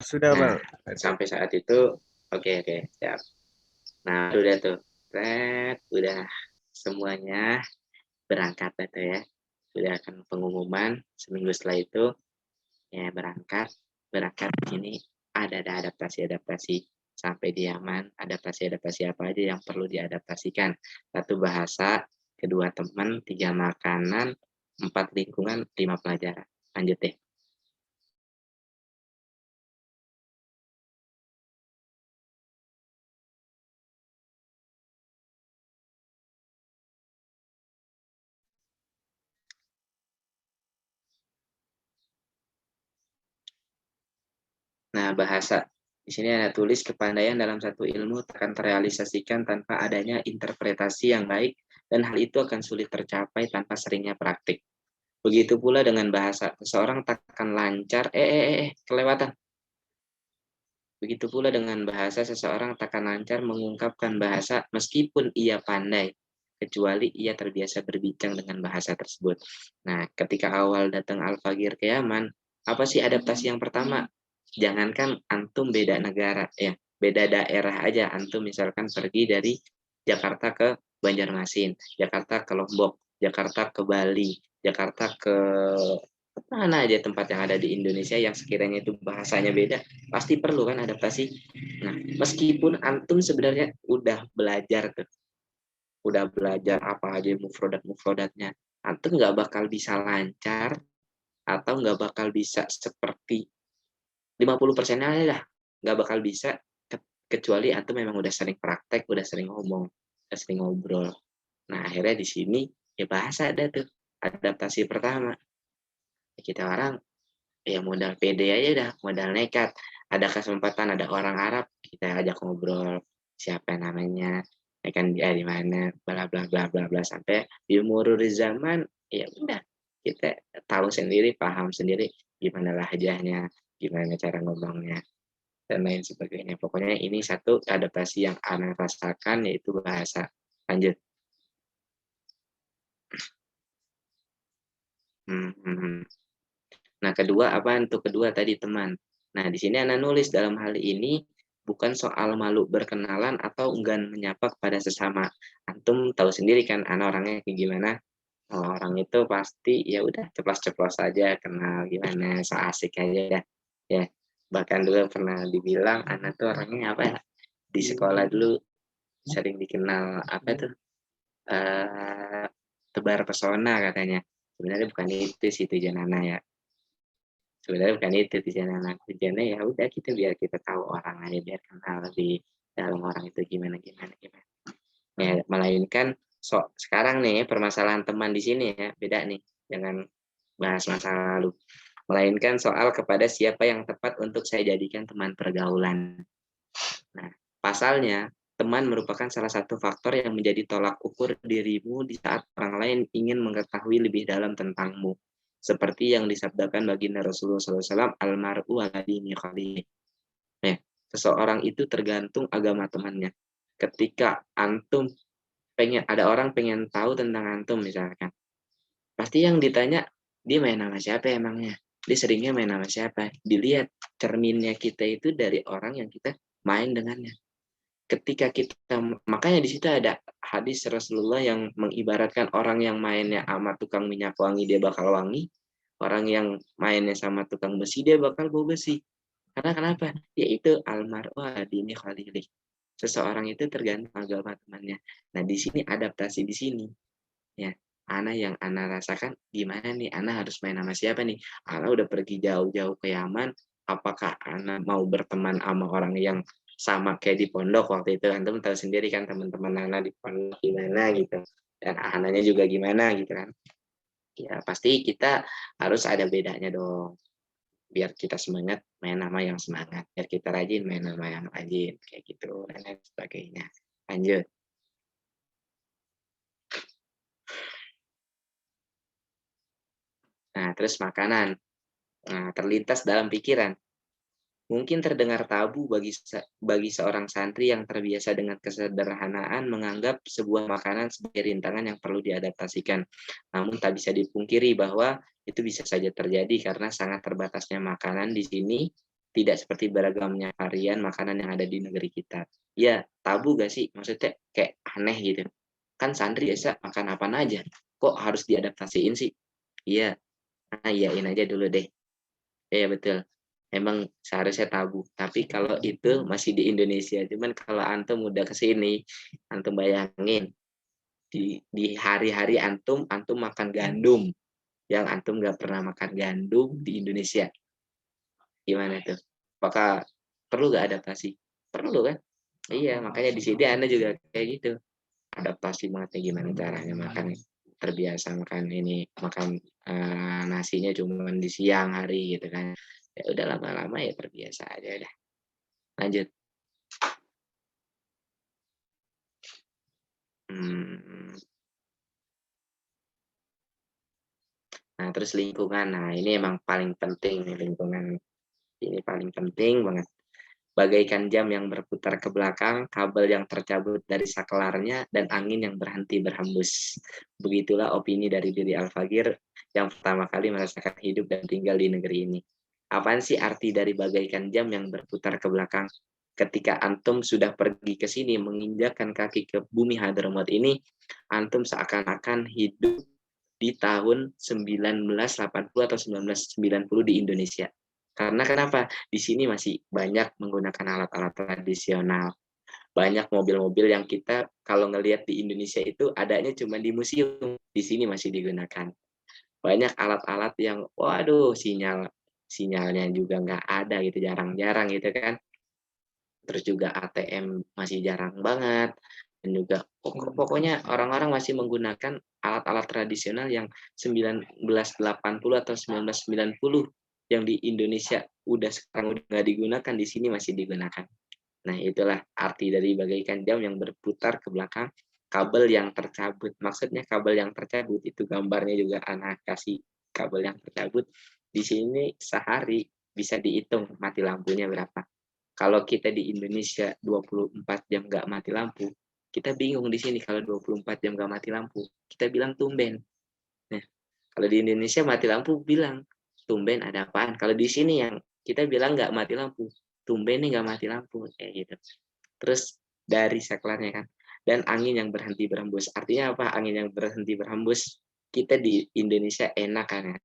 Sudah, Nah, Pak. sampai saat itu, oke, siap. Nah, udah tuh, udah semuanya berangkat itu ya. Sudah akan pengumuman seminggu setelah itu, ya berangkat di sini ada adaptasi sampai di Yaman, adaptasi apa aja yang perlu diadaptasikan. 1 bahasa, 2 teman, 3 makanan, 4 lingkungan, 5 pelajaran. Lanjut deh. Nah, bahasa. Di sini ada tulis kepandaian dalam satu ilmu akan terrealisasikan tanpa adanya interpretasi yang baik dan hal itu akan sulit tercapai tanpa seringnya praktik. Begitu pula dengan bahasa. Seseorang takkan lancar, kelewatan. Begitu pula dengan bahasa, seseorang takkan lancar mengungkapkan bahasa meskipun ia pandai, kecuali ia terbiasa berbincang dengan bahasa tersebut. Nah, ketika awal datang Al-Fagir ke Yaman, apa sih adaptasi yang pertama? Jangankan antum beda negara, ya, beda daerah aja. Antum misalkan pergi dari Jakarta ke Banjarmasin, Jakarta ke Lombok, Jakarta ke Bali, Jakarta ke mana aja tempat yang ada di Indonesia yang sekiranya itu bahasanya beda, pasti perlu kan adaptasi. Nah, meskipun antum sebenarnya udah belajar apa aja mufrodatnya, antum nggak bakal bisa lancar atau nggak bakal bisa seperti 50% aja lah, nggak bakal bisa kecuali antum memang udah sering praktek, udah sering ngomong, udah sering ngobrol. Nah, akhirnya di sini ya bahasa ada tuh adaptasi pertama. Kita orang ya modal pede aja dah, modal nekat. Ada kesempatan, ada orang Arab, kita ajak ngobrol, siapa namanya, ya kan dia di mana, bla bla bla bla bla sampai di umur zaman, ya udah kita tahu sendiri, paham sendiri gimana lahjahnya, gimana cara ngomongnya dan lain sebagainya. Pokoknya ini satu adaptasi yang Ana rasakan yaitu bahasa. Lanjut. Hmm. Nah, kedua apa untuk kedua tadi teman. Nah, di sini Anda nulis dalam hal ini bukan soal malu berkenalan atau enggan menyapa kepada sesama. Antum tahu sendiri kan Ana orangnya kayak gimana. Oh, orang itu pasti ya udah ceplos-ceplos saja kenal gimana, so asik aja ya. Ya. Bahkan dulu pernah dibilang anak tuh orangnya apa ya? Di sekolah dulu sering dikenal apa tuh? eh tebar pesona katanya. Sebenarnya bukan itu sih tujuan anak ya. Sebenarnya bukan itu tujuan anak. Tujuannya ya udah kita biar kita tahu orang aja, biar kenal di dalam orang itu gimana gimana gimana. Ya, melainkan sekarang nih permasalahan teman di sini ya beda nih dengan bahas masa lalu. Melainkan soal kepada siapa yang tepat untuk saya jadikan teman pergaulan. Nah, pasalnya teman merupakan salah satu faktor yang menjadi tolak ukur dirimu di saat orang lain ingin mengetahui lebih dalam tentangmu. Seperti yang disabdakan baginda Rasulullah SAW, almar'u ala dini khalilih. Nah, seseorang itu tergantung agama temannya. Ketika antum ada orang pengen tahu tentang antum misalkan, pasti yang ditanya, dia main sama siapa emangnya? Dia seringnya main sama siapa? Dilihat cerminnya kita itu dari orang yang kita main dengannya. Ketika kita, makanya di situ ada hadis Rasulullah yang mengibaratkan orang yang mainnya sama tukang minyak wangi dia bakal wangi, orang yang mainnya sama tukang besi dia bakal bau besi. Karena kenapa? Yaitu almar'u ala dini khalilih. Seseorang itu tergantung agama temannya. Nah, di sini adaptasi di sini. Ya, Ana yang Ana rasakan gimana nih? Ana harus main sama siapa nih? Ana udah pergi jauh-jauh ke Yaman. Apakah Ana mau berteman sama orang yang sama kayak di pondok waktu itu? Antum tahu sendiri kan teman-teman Ana di pondok gimana gitu. Dan Ananya juga gimana gitu kan. Ya, pasti kita harus ada bedanya dong. Biar kita semangat main nama yang semangat. Biar kita rajin main nama yang rajin. Kayak gitu dan lain sebagainya. Lanjut. Nah, terus makanan. Nah, terlintas dalam pikiran. Mungkin terdengar tabu bagi seorang santri yang terbiasa dengan kesederhanaan menganggap sebuah makanan sebagai rintangan yang perlu diadaptasikan. Namun tak bisa dipungkiri bahwa itu bisa saja terjadi karena sangat terbatasnya makanan di sini tidak seperti beragamnya varian makanan yang ada di negeri kita. Ya, tabu gak sih? Maksudnya kayak aneh gitu. Kan santri biasa makan apa aja. Kok harus diadaptasiin sih? Iya, iyain aja dulu deh. Iya betul. Emang seharusnya tabu. Tapi kalau itu masih di Indonesia. Cuman kalau antum udah ke sini, antum bayangin di hari-hari antum makan gandum yang antum nggak pernah makan gandum di Indonesia. Gimana tuh? Apakah perlu nggak adaptasi? Perlu kan? Iya, makanya di sini Anda juga kayak gitu. Adaptasi banget gimana caranya makan terbiasa makan ini makan nasinya cuma di siang hari gitu kan, ya udah lama-lama ya terbiasa aja udah. Lanjut. Nah terus lingkungan, nah ini emang paling penting nih, lingkungan ini paling penting banget. Bagaikan jam yang berputar ke belakang, kabel yang tercabut dari saklarnya, dan angin yang berhenti berhembus. Begitulah opini dari diri Al-Fagir yang pertama kali merasakan hidup dan tinggal di negeri ini. Apaan sih arti dari bagaikan jam yang berputar ke belakang? Ketika antum sudah pergi ke sini, menginjakkan kaki ke bumi Hadramaut ini, antum seakan-akan hidup di tahun 1980 atau 1990 di Indonesia. Karena kenapa? Di sini masih banyak menggunakan alat-alat tradisional. Banyak mobil-mobil yang kita kalau ngelihat di Indonesia itu adanya cuma di museum. Di sini masih digunakan. Banyak alat-alat yang, waduh, sinyalnya juga nggak ada gitu, jarang-jarang gitu kan. Terus juga ATM masih jarang banget. Dan juga pokoknya orang-orang masih menggunakan alat-alat tradisional yang 1980 atau 1990 yang di Indonesia sekarang udah nggak digunakan, di sini masih digunakan. Nah, itulah arti dari bagaikan jam yang berputar ke belakang, kabel yang tercabut. Maksudnya kabel yang tercabut itu gambarnya juga anak kasih kabel yang tercabut. Di sini sehari bisa dihitung mati lampunya berapa. Kalau kita di Indonesia 24 jam nggak mati lampu, kita bingung di sini kalau 24 jam nggak mati lampu. Kita bilang tumben. Nah, kalau di Indonesia mati lampu bilang tumben ada apaan. Kalau di sini yang kita bilang nggak mati lampu, tumben nih nggak mati lampu kayak gitu. Terus dari saklarnya kan, dan angin yang berhenti berhembus. Artinya apa? Angin yang berhenti berhembus. Kita di Indonesia enak kan ya.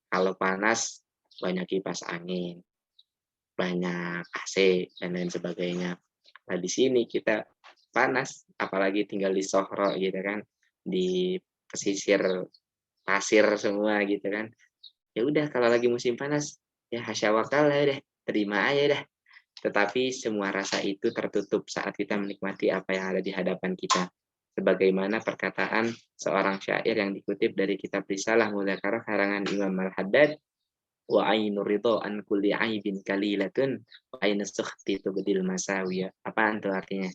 Kalau panas banyak kipas angin. banyak AC dan lain sebagainya. Nah, di sini kita panas, apalagi tinggal di Sohro gitu kan, di pesisir pasir semua gitu kan. Ya udah kalau lagi musim panas, ya hasya wakal ya deh, terima aja dah. Tetapi semua rasa itu tertutup saat kita menikmati apa yang ada di hadapan kita. Sebagaimana perkataan seorang syair yang dikutip dari kitab Risalah Mudzakarah karangan Imam Al-Haddad, wa ainur ridho an kulli aibin kalilatun wa ainus sukhti tubdil masawiya. Apaan tuh artinya?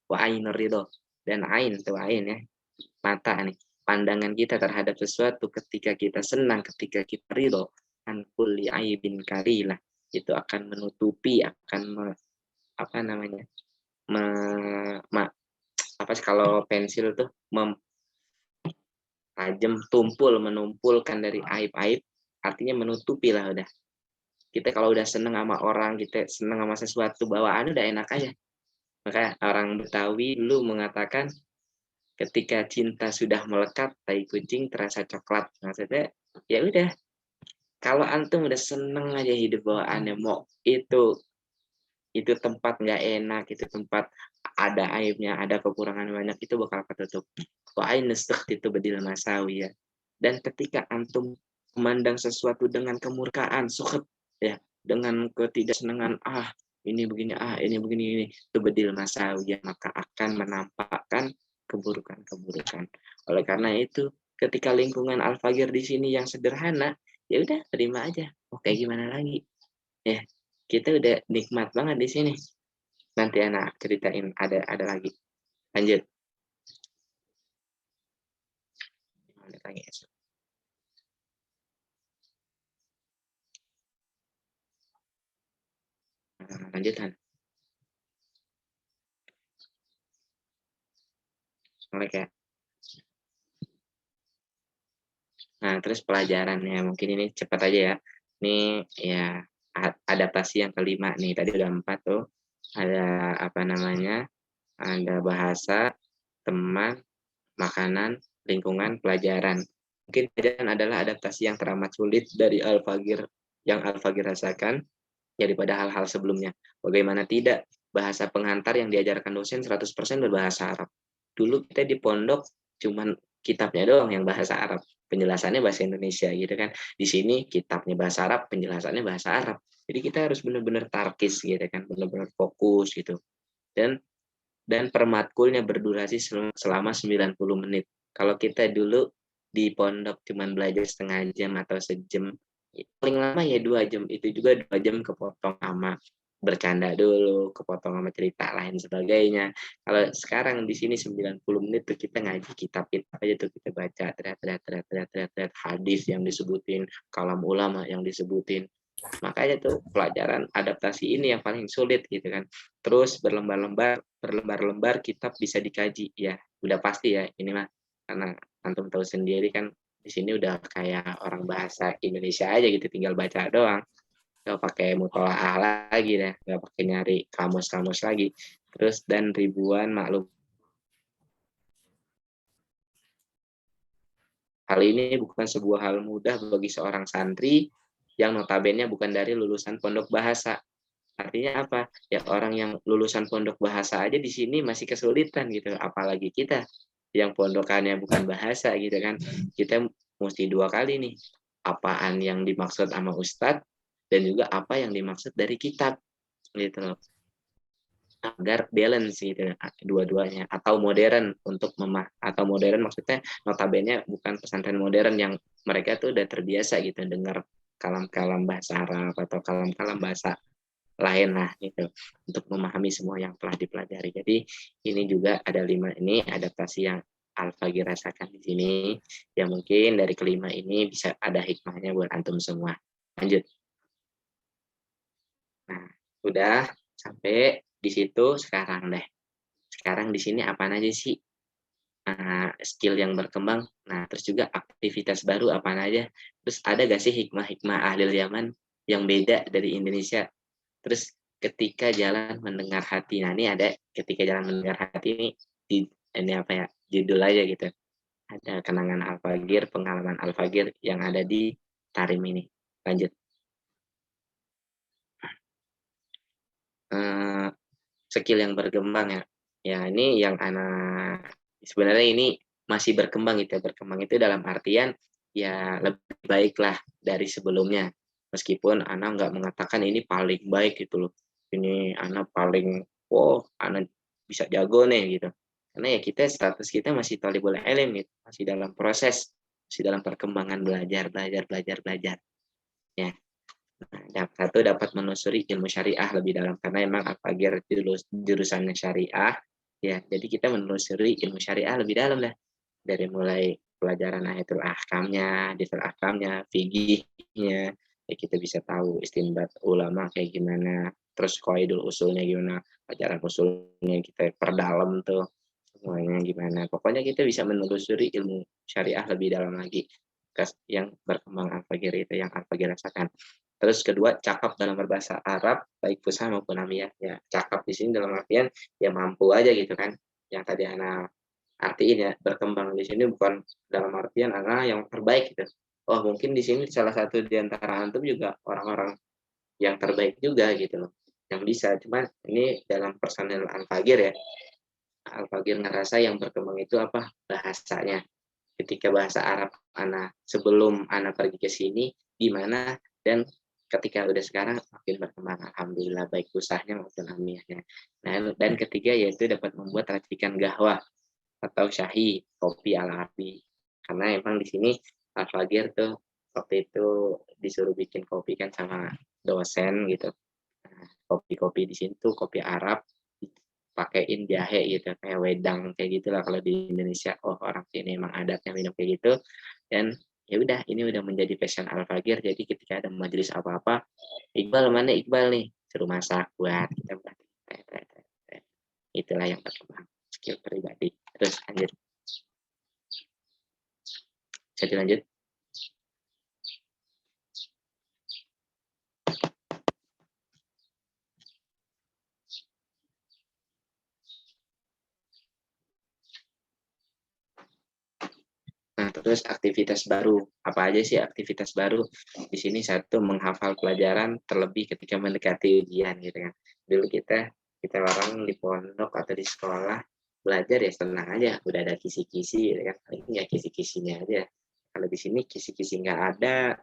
Wa ainur ridho, dan ain tuh ain ya, mata nih. Pandangan kita terhadap sesuatu ketika kita senang, ketika kita ridho, an kulli aibin kalilah, itu akan menutupi, akan apa namanya? Me, ma, apa sih kalau pensil tuh tajam, menumpulkan dari aib-aib, artinya menutupi lah udah. Kita kalau udah seneng sama orang, kita seneng sama sesuatu, bawaan udah enak aja. Maka orang Betawi dulu mengatakan, ketika cinta sudah melekat, tai kucing terasa coklat. Maksudnya, ya udah, kalau antum udah seneng aja hidup bawaannya, mau itu tempat nggak enak, itu tempat ada aibnya, ada kekurangan banyak, itu bakal ketutup. Wa itu bedil masawi ya. Dan ketika antum memandang sesuatu dengan kemurkaan, sukhet ya, dengan ketidaksenangan, ini begini, ini begini, ini, itu bedil masawi ya, maka akan menampakkan keburukan-keburukan. Oleh karena itu, ketika lingkungan Al-Fagir di sini yang sederhana, ya udah terima aja. Oh, kayak gimana lagi? Ya, kita udah nikmat banget di sini. Nanti anak ceritain ada lagi. Lanjut. Lanjutan. Mereka. Nah, terus pelajarannya mungkin ini cepat aja ya. Ini ya adaptasi yang kelima nih. Tadi udah 4 tuh. Ada apa namanya? Ada bahasa, teman, makanan, lingkungan, pelajaran. Mungkin pelajaran adalah adaptasi yang teramat sulit dari Al-Fagir yang Al-Fagir rasakan daripada hal-hal sebelumnya. Bagaimana tidak, bahasa pengantar yang diajarkan dosen 100% berbahasa Arab. Dulu kita di pondok cuman kitabnya doang yang bahasa Arab, penjelasannya bahasa Indonesia gitu kan. Di sini kitabnya bahasa Arab, penjelasannya bahasa Arab. Jadi kita harus benar-benar tarkis gitu kan, benar-benar fokus gitu. Dan per matkulnya berdurasi selama 90 menit. Kalau kita dulu di pondok cuman belajar setengah jam atau sejam, paling lama ya 2 jam, itu juga 2 jam kepotong sama bercanda dulu, kepotong sama cerita lain sebagainya. Kalau sekarang di sini 90 menit tuh kita ngaji kitab-kitab aja tuh, kita baca teriak hadis yang disebutin, kalam ulama yang disebutin. Makanya tuh pelajaran adaptasi ini yang paling sulit gitu kan. Terus berlembar-lembar kitab bisa dikaji ya, udah pasti ya ini mah, karena antum tahu sendiri kan di sini udah kayak orang bahasa Indonesia aja gitu, tinggal baca doang, nggak pakai mutolaah lagi deh, nggak pakai nyari kamus-kamus lagi. Terus dan ribuan maklum. Hal ini bukan sebuah hal mudah bagi seorang santri yang notabene bukan dari lulusan pondok bahasa. Artinya apa? Ya orang yang lulusan pondok bahasa aja di sini masih kesulitan gitu, apalagi kita yang pondokannya bukan bahasa gitu kan. Kita mesti 2 kali nih, apaan yang dimaksud sama ustadz dan juga apa yang dimaksud dari kitab gitu loh. Agar balance gitu dua-duanya, atau modern atau modern maksudnya notabene bukan pesantren modern yang mereka tuh udah terbiasa gitu dengar kalam-kalam bahasa Arab atau kalam-kalam bahasa lain lah gitu untuk memahami semua yang telah dipelajari. Jadi ini juga ada 5 ini adaptasi yang Al-Fagir rasakan di sini, yang mungkin dari kelima ini bisa ada hikmahnya buat antum semua. Lanjut. Nah, udah sampai di situ sekarang deh. Sekarang di sini apa aja sih skill yang berkembang? Nah, terus juga aktivitas baru apa aja? Terus ada gak sih hikmah-hikmah ahli zaman yang beda dari Indonesia? Terus ketika jalan mendengar hati. Nah, ini ada ketika jalan mendengar hati ini apa ya? Judul aja gitu. Ada kenangan Al-Fagir, pengalaman Al-Fagir yang ada di Tarim ini. Lanjut. eee, skill yang berkembang ya. Ya ini yang anak sebenarnya ini masih berkembang gitu ya, berkembang itu dalam artian ya lebih baik lah dari sebelumnya. Meskipun anak nggak mengatakan ini paling baik gitu loh, ini anak paling, "Wow, anak bisa jago nih," gitu. Karena ya kita status kita masih thalibul ilm gitu, masih dalam proses, masih dalam perkembangan belajar belajar belajar belajar, ya. Yang satu dapat menelusuri ilmu syariah lebih dalam karena emang Al-Fagir jurusannya syariah, ya jadi kita menelusuri ilmu syariah lebih dalam lah. Dari mulai pelajaran Nahitul Ahkamnya, Diful Ahkamnya, fikihnya, ya kita bisa tahu istinbat ulama kayak gimana, terus qaidul usulnya gimana, pelajaran usulnya kita perdalam tuh, semuanya gimana. Pokoknya kita bisa menelusuri ilmu syariah lebih dalam lagi, yang berkembang Al-Fagir itu, yang Al-Fagir rasakan. Terus kedua, cakap dalam berbahasa Arab, baik fusha maupun amiyah. Ya, cakap di sini dalam artian ya mampu aja gitu kan. Yang tadi anak artiin ya, berkembang di sini bukan dalam artian anak yang terbaik gitu. Oh, mungkin di sini salah satu di antara antum juga orang-orang yang terbaik juga gitu loh, yang bisa. Cuman ini dalam personil Al-Fagir ya, Al-Fagir ngerasa yang berkembang itu apa? Bahasanya. Ketika bahasa Arab ana sebelum ana pergi ke sini gimana, dan ketika udah sekarang makin berkembang alhamdulillah baik usahanya maupun amiyahnya. Nah, dan ketiga yaitu dapat membuat racikan gahwa atau syahi, kopi Al-Arabi. Karena emang di sini Al-Fagir tuh waktu itu disuruh bikin kopi kan sama dosen gitu. Nah, kopi-kopi di sini tuh kopi Arab pakein jahe gitu, kayak wedang kayak gitulah kalau di Indonesia. Oh, orang sini emang adatnya minum kayak gitu. Dan ya udah, ini udah menjadi passion Al-Fagir. Jadi ketika ada majelis apa-apa, Iqbal mana Iqbal nih, suruh masak buat kita buat. Itulah yang berkembang skill pribadi. Terus lanjut, bisa dilanjut. Nah, terus aktivitas baru. Apa aja sih aktivitas baru? Di sini satu, menghafal pelajaran terlebih ketika mendekati ujian gitu kan. Dulu kita orang di pondok atau di sekolah belajar ya senang aja, udah ada kisi-kisi gitu kan. Paling ya kisi-kisinya aja. Kalau di sini kisi-kisi nggak ada,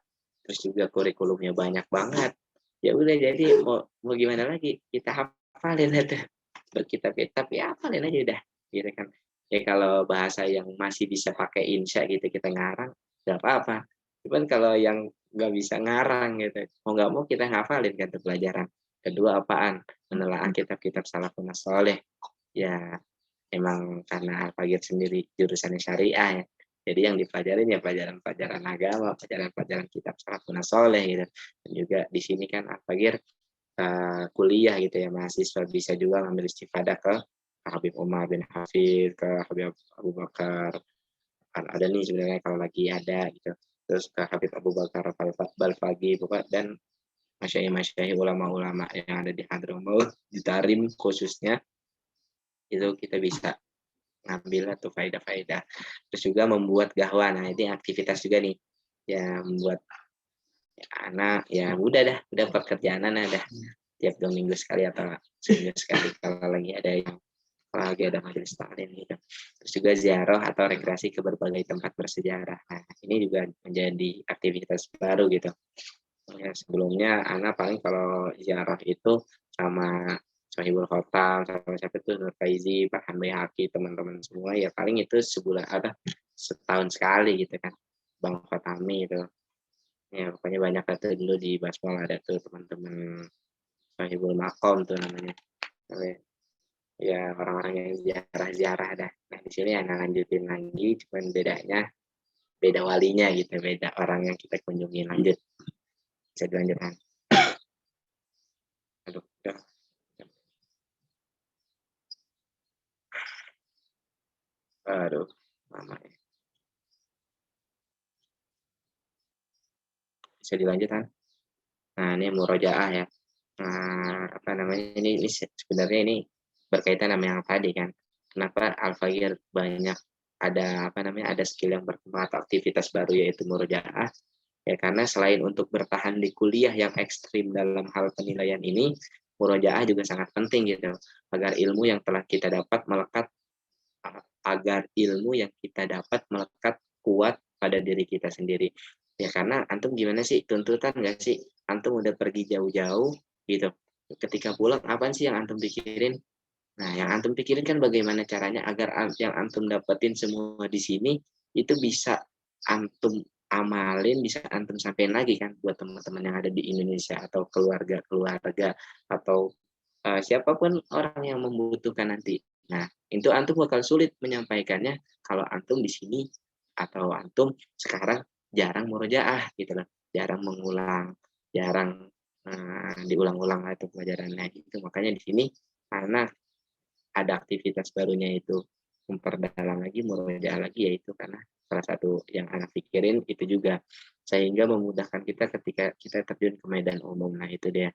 terus juga kurikulumnya banyak banget. Ya udah, jadi mau gimana lagi? Kita hafalin aja. Berkitab-kitab ya hafalin aja udah gitu kan. Ya kalau bahasa yang masih bisa pakai insya gitu kita ngarang, nggak apa-apa. Cuman kalau yang nggak bisa ngarang gitu, mau nggak mau kita ngafalin kan tuh pelajaran. Kedua apaan? Menelaah kitab-kitab salafun soleh. Ya emang karena Al-Fagir sendiri jurusannya syariah ya. Jadi yang dipelajarin ya pelajaran-pelajaran agama, pelajaran-pelajaran kitab salafun soleh gitu. Dan juga di sini kan Al-Fagir kuliah gitu ya, mahasiswa bisa juga ngambil istifadah ke Habib Umar bin Hafid, ke Habib Abu Bakar, kan ada nih sebenarnya kalau lagi ada gitu. Terus ke Habib Abu Bakar Balfagi, dan masyaih-masyaih ulama-ulama yang ada di Hadramaut, di Tarim khususnya, itu kita bisa ngambil atau faedah-faedah. Terus juga membuat gahwa, nah ini aktivitas juga nih, ya membuat ya, anak, ya udah pekerjaan anak dah tiap 2 minggu sekali atau seminggu sekali kalau lagi ada majelis taklim gitu. Terus juga ziarah atau rekreasi ke berbagai tempat bersejarah. Nah, ini juga menjadi aktivitas baru gitu. Ya, sebelumnya anak paling kalau ziarah itu sama Sohibul Khotam, sama siapa tuh Nur Faizi, Pak Hambayhaqi, teman-teman semua ya paling itu sebulan setahun sekali gitu kan. Bang Fatami itu. Ya pokoknya banyak lah tuh dulu di Basmol ada tuh teman-teman Sohibul Makom tuh namanya. Ya orang-orang yang ziarah-ziarah dah. Nah di sini anak lanjutin lagi, cuman bedanya beda walinya gitu, beda orang yang kita kunjungi. Lanjut, bisa dilanjutkan. Aduh, udah. Aduh, lama ya. Bisa dilanjutkan. Nah ini murojaah ya. Nah, apa namanya ini sebenarnya ini berkaitan sama yang tadi kan. Kenapa Al-Fagir banyak ada apa namanya ada skill yang berkembang atau aktivitas baru yaitu murojaah. Ya karena selain untuk bertahan di kuliah yang ekstrim dalam hal penilaian ini, murojaah juga sangat penting gitu, agar ilmu yang telah kita dapat melekat agar ilmu yang kita dapat melekat kuat pada diri kita sendiri. Ya karena antum gimana sih, tuntutan nggak sih? Antum udah pergi jauh-jauh gitu. Ketika pulang, apa sih yang antum pikirin? Nah, yang antum pikirin kan bagaimana caranya agar yang antum dapetin semua di sini itu bisa antum amalin, bisa antum sampein lagi kan buat teman-teman yang ada di Indonesia atau keluarga-keluarga atau siapapun orang yang membutuhkan nanti. Nah, itu antum bakal sulit menyampaikannya kalau antum di sini atau antum sekarang jarang murojaah gitu loh, jarang mengulang, jarang diulang-ulang itu pelajarannya gitu. Makanya di sini karena ada aktivitas barunya itu memperdalam lagi, murojaah lagi, yaitu karena salah satu yang anak pikirin itu juga sehingga memudahkan kita ketika kita terjun ke medan umum. Nah, itu dia.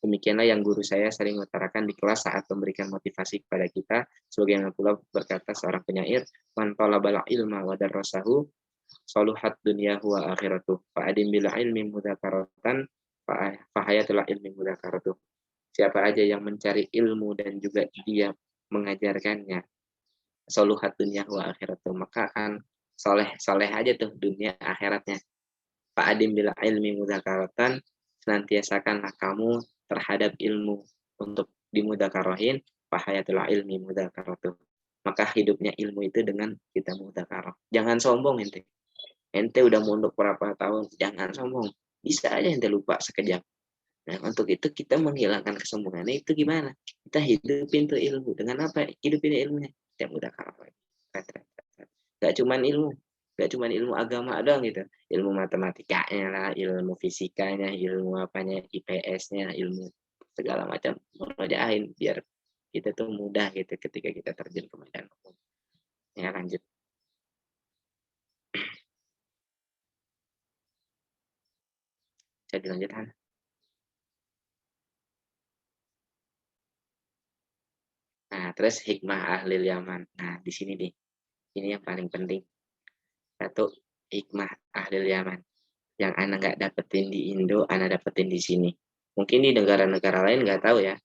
Demikianlah yang guru saya sering utarakan di kelas saat memberikan motivasi kepada kita. Sebagaimana pula berkata seorang penyair, "Man talabal ilma wa darasahu, saluhat dunyahu wa akhiratuh. Fa'adim bil ilmi mudzakaratan, fahayatul ilmi mudzakaratuh." Siapa aja yang mencari ilmu dan juga dia mengajarkannya, saluhat dunyahu wa akhiratuh, maka akan soleh aja tuh dunia akhiratnya. Fa'adim bil ilmi mudzakaratan, senantiasakanlah kamu terhadap ilmu untuk dimudakarohin, fahayatul ilmi mudzakaratuh. Maka hidupnya ilmu itu dengan kita mudakaroh. Jangan sombong ente. Ente udah mondok berapa tahun, jangan sombong. Bisa aja ente lupa sekejap. Nah, untuk itu kita menghilangkan kesombongan itu gimana? Kita hidupin tuh ilmu. Dengan apa? Hidupin ilmunya. Kita mudakaroh. Gak cuman ilmu, gak cuman ilmu agama doang gitu, ilmu matematikanya lah, ilmu fisikanya, ilmu apanya, IPS-nya, ilmu segala macam merjain biar kita tuh mudah gitu ketika kita terjun ke medan umum. Ya lanjut. Bisa dilanjutkan. Nah, terus hikmah ahli Yaman. Nah, di sini nih, ini yang paling penting. Satu, hikmah ahli Yaman yang anak nggak dapetin di Indo, anak dapetin di sini. Mungkin di negara-negara lain nggak tahu ya,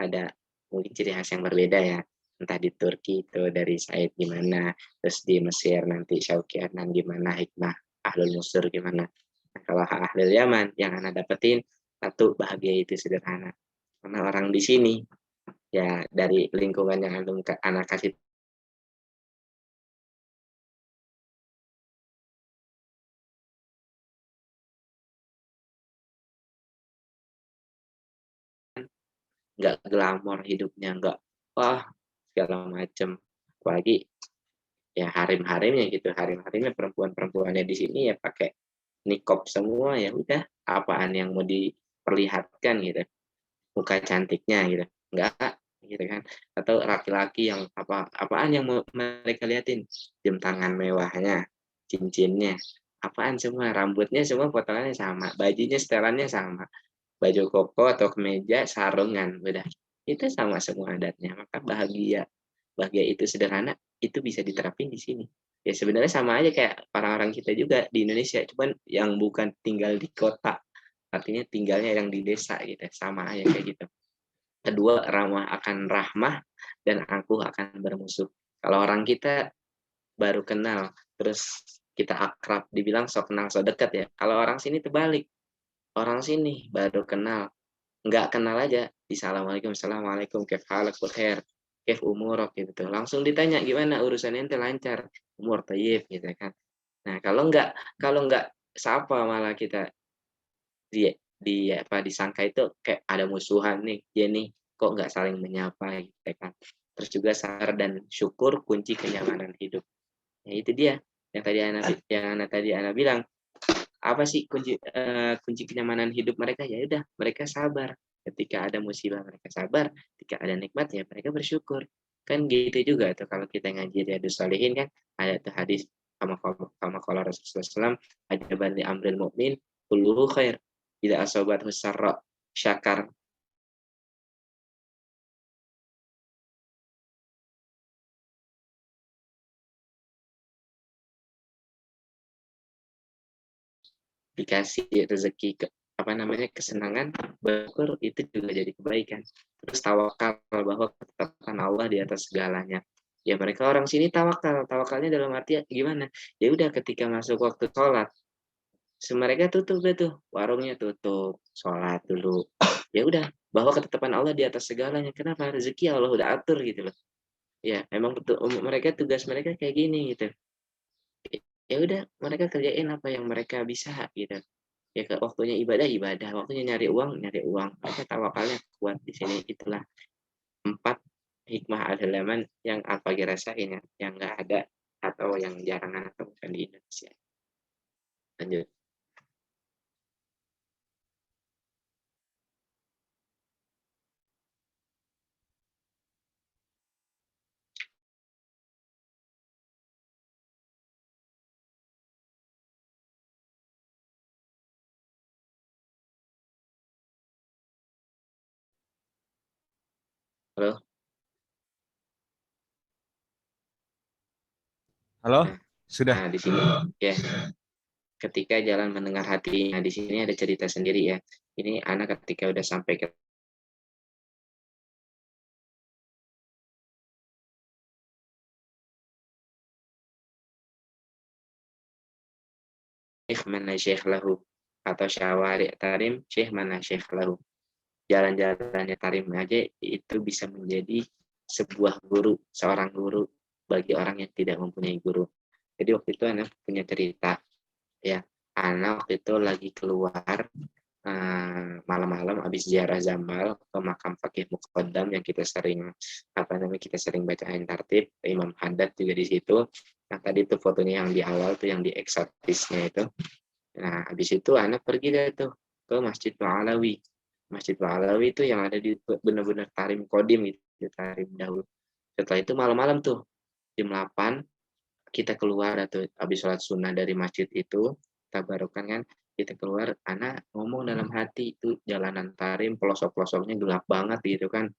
ada mungkin ciri khas yang berbeda ya. Entah di Turki itu dari Said gimana, terus di Mesir nanti Syauqi Adnan gimana, hikmah Ahlul Nusur gimana. Nah, kalau Ahlul Yaman yang anak dapetin, satu, bahagia itu sederhana. Karena orang di sini, ya dari lingkungan yang anak kasih nggak glamor hidupnya, nggak wah segala macem. Apalagi ya harim-harimnya gitu, harim-harimnya perempuan-perempuannya di sini ya pakai nikop semua, ya udah apaan yang mau diperlihatkan gitu, muka cantiknya gitu, enggak gitu kan. Atau laki-laki yang apaan yang mau mereka liatin, jam tangan mewahnya, cincinnya, apaan semua, rambutnya semua potongannya sama, bajunya setelannya sama, baju koko atau kemeja sarungan, udah itu sama semua adatnya. Maka bahagia bahagia itu sederhana, itu bisa diterapin di sini. Ya sebenarnya sama aja kayak orang-orang kita juga di Indonesia, cuman yang bukan tinggal di kota, artinya tinggalnya yang di desa gitu, sama aja kayak gitu. Kedua, ramah akan rahmah dan angkuh akan bermusuh. Kalau orang kita baru kenal, terus kita akrab, dibilang so kenal so dekat ya. Kalau orang sini terbalik, orang sini baru kenal, nggak kenal aja, assalamualaikum, assalamualaikum, kef halak, khair, kef umurok gitu. Langsung ditanya gimana urusan ente, lancar, umur tayyib gitu kan. Nah, kalau nggak sapa malah kita disangka itu kayak ada musuhan nih, dia nih kok nggak saling menyapa gitu kan. Terus juga sabar dan syukur kunci kenyamanan hidup. Ya itu dia yang tadi Ana bilang, apa sih kunci kenyamanan hidup mereka? Ya udah, mereka sabar. Ketika ada musibah mereka sabar, ketika ada nikmat ya mereka bersyukur. Kan gitu juga tuh kalau kita ngaji Riyadhus Shalihin kan ada tuh hadis sama qala Rasulullah SAW, ajaban li amril mukmin kulluhu khair. Tidak asobat husarra syakar. Dikasih rezeki apa namanya, kesenangan, bersyukur itu juga jadi kebaikan. Terus tawakal bahwa ketetapan Allah di atas segalanya. Ya mereka orang sini tawakal, tawakalnya dalam arti gimana? Ya udah ketika masuk waktu sholat, mereka tutup deh tuh, warungnya tutup, sholat dulu. Ya udah, bahwa ketetapan Allah di atas segalanya. Kenapa? Rezeki Allah udah atur gitu loh. Ya, memang betul mereka tugas mereka kayak gini gitu. Ya udah, mereka kerjain apa yang mereka bisa gitu. Ya ke waktunya ibadah ibadah, waktunya nyari uang. Mereka tawakalnya kuat di sini. Itulah 4 hikmah al-halaman yang Al-Faqih rasain ya, yang nggak ada atau yang jarang anak temukan di Indonesia. Lanjut. Halo. Halo, Nah, sudah. nah di sini ya, ketika jalan mendengar hatinya, di sini ada cerita sendiri ya. Ini anak ketika udah sampai ke Syekh mana Syekh lahu atau syawari tarim Syekh mana Syekh lahu. Jalan-jalannya tarim aja itu bisa menjadi sebuah guru, seorang guru bagi orang yang tidak mempunyai guru. Jadi waktu itu anak punya cerita ya. Anak waktu itu lagi keluar malam-malam habis ziarah Zamal ke makam Fakih Muqaddam yang kita sering kita sering bacain tartib, Imam Haddad juga di situ. Nah tadi tuh fotonya yang di awal tuh yang di eksotisnya itu. Nah habis itu anak pergi deh tuh ke Masjid Wa'alawi. Masjid Wa'alawi itu yang ada di benar-benar Tarim Kodim gitu, Tarim dahulu. Setelah itu malam-malam tuh jam 8 kita keluar atau habis sholat sunnah dari masjid itu, tabarukan kan, kita keluar, anak ngomong dalam hati itu jalanan Tarim, pelosok-pelosoknya gelap banget gitu kan.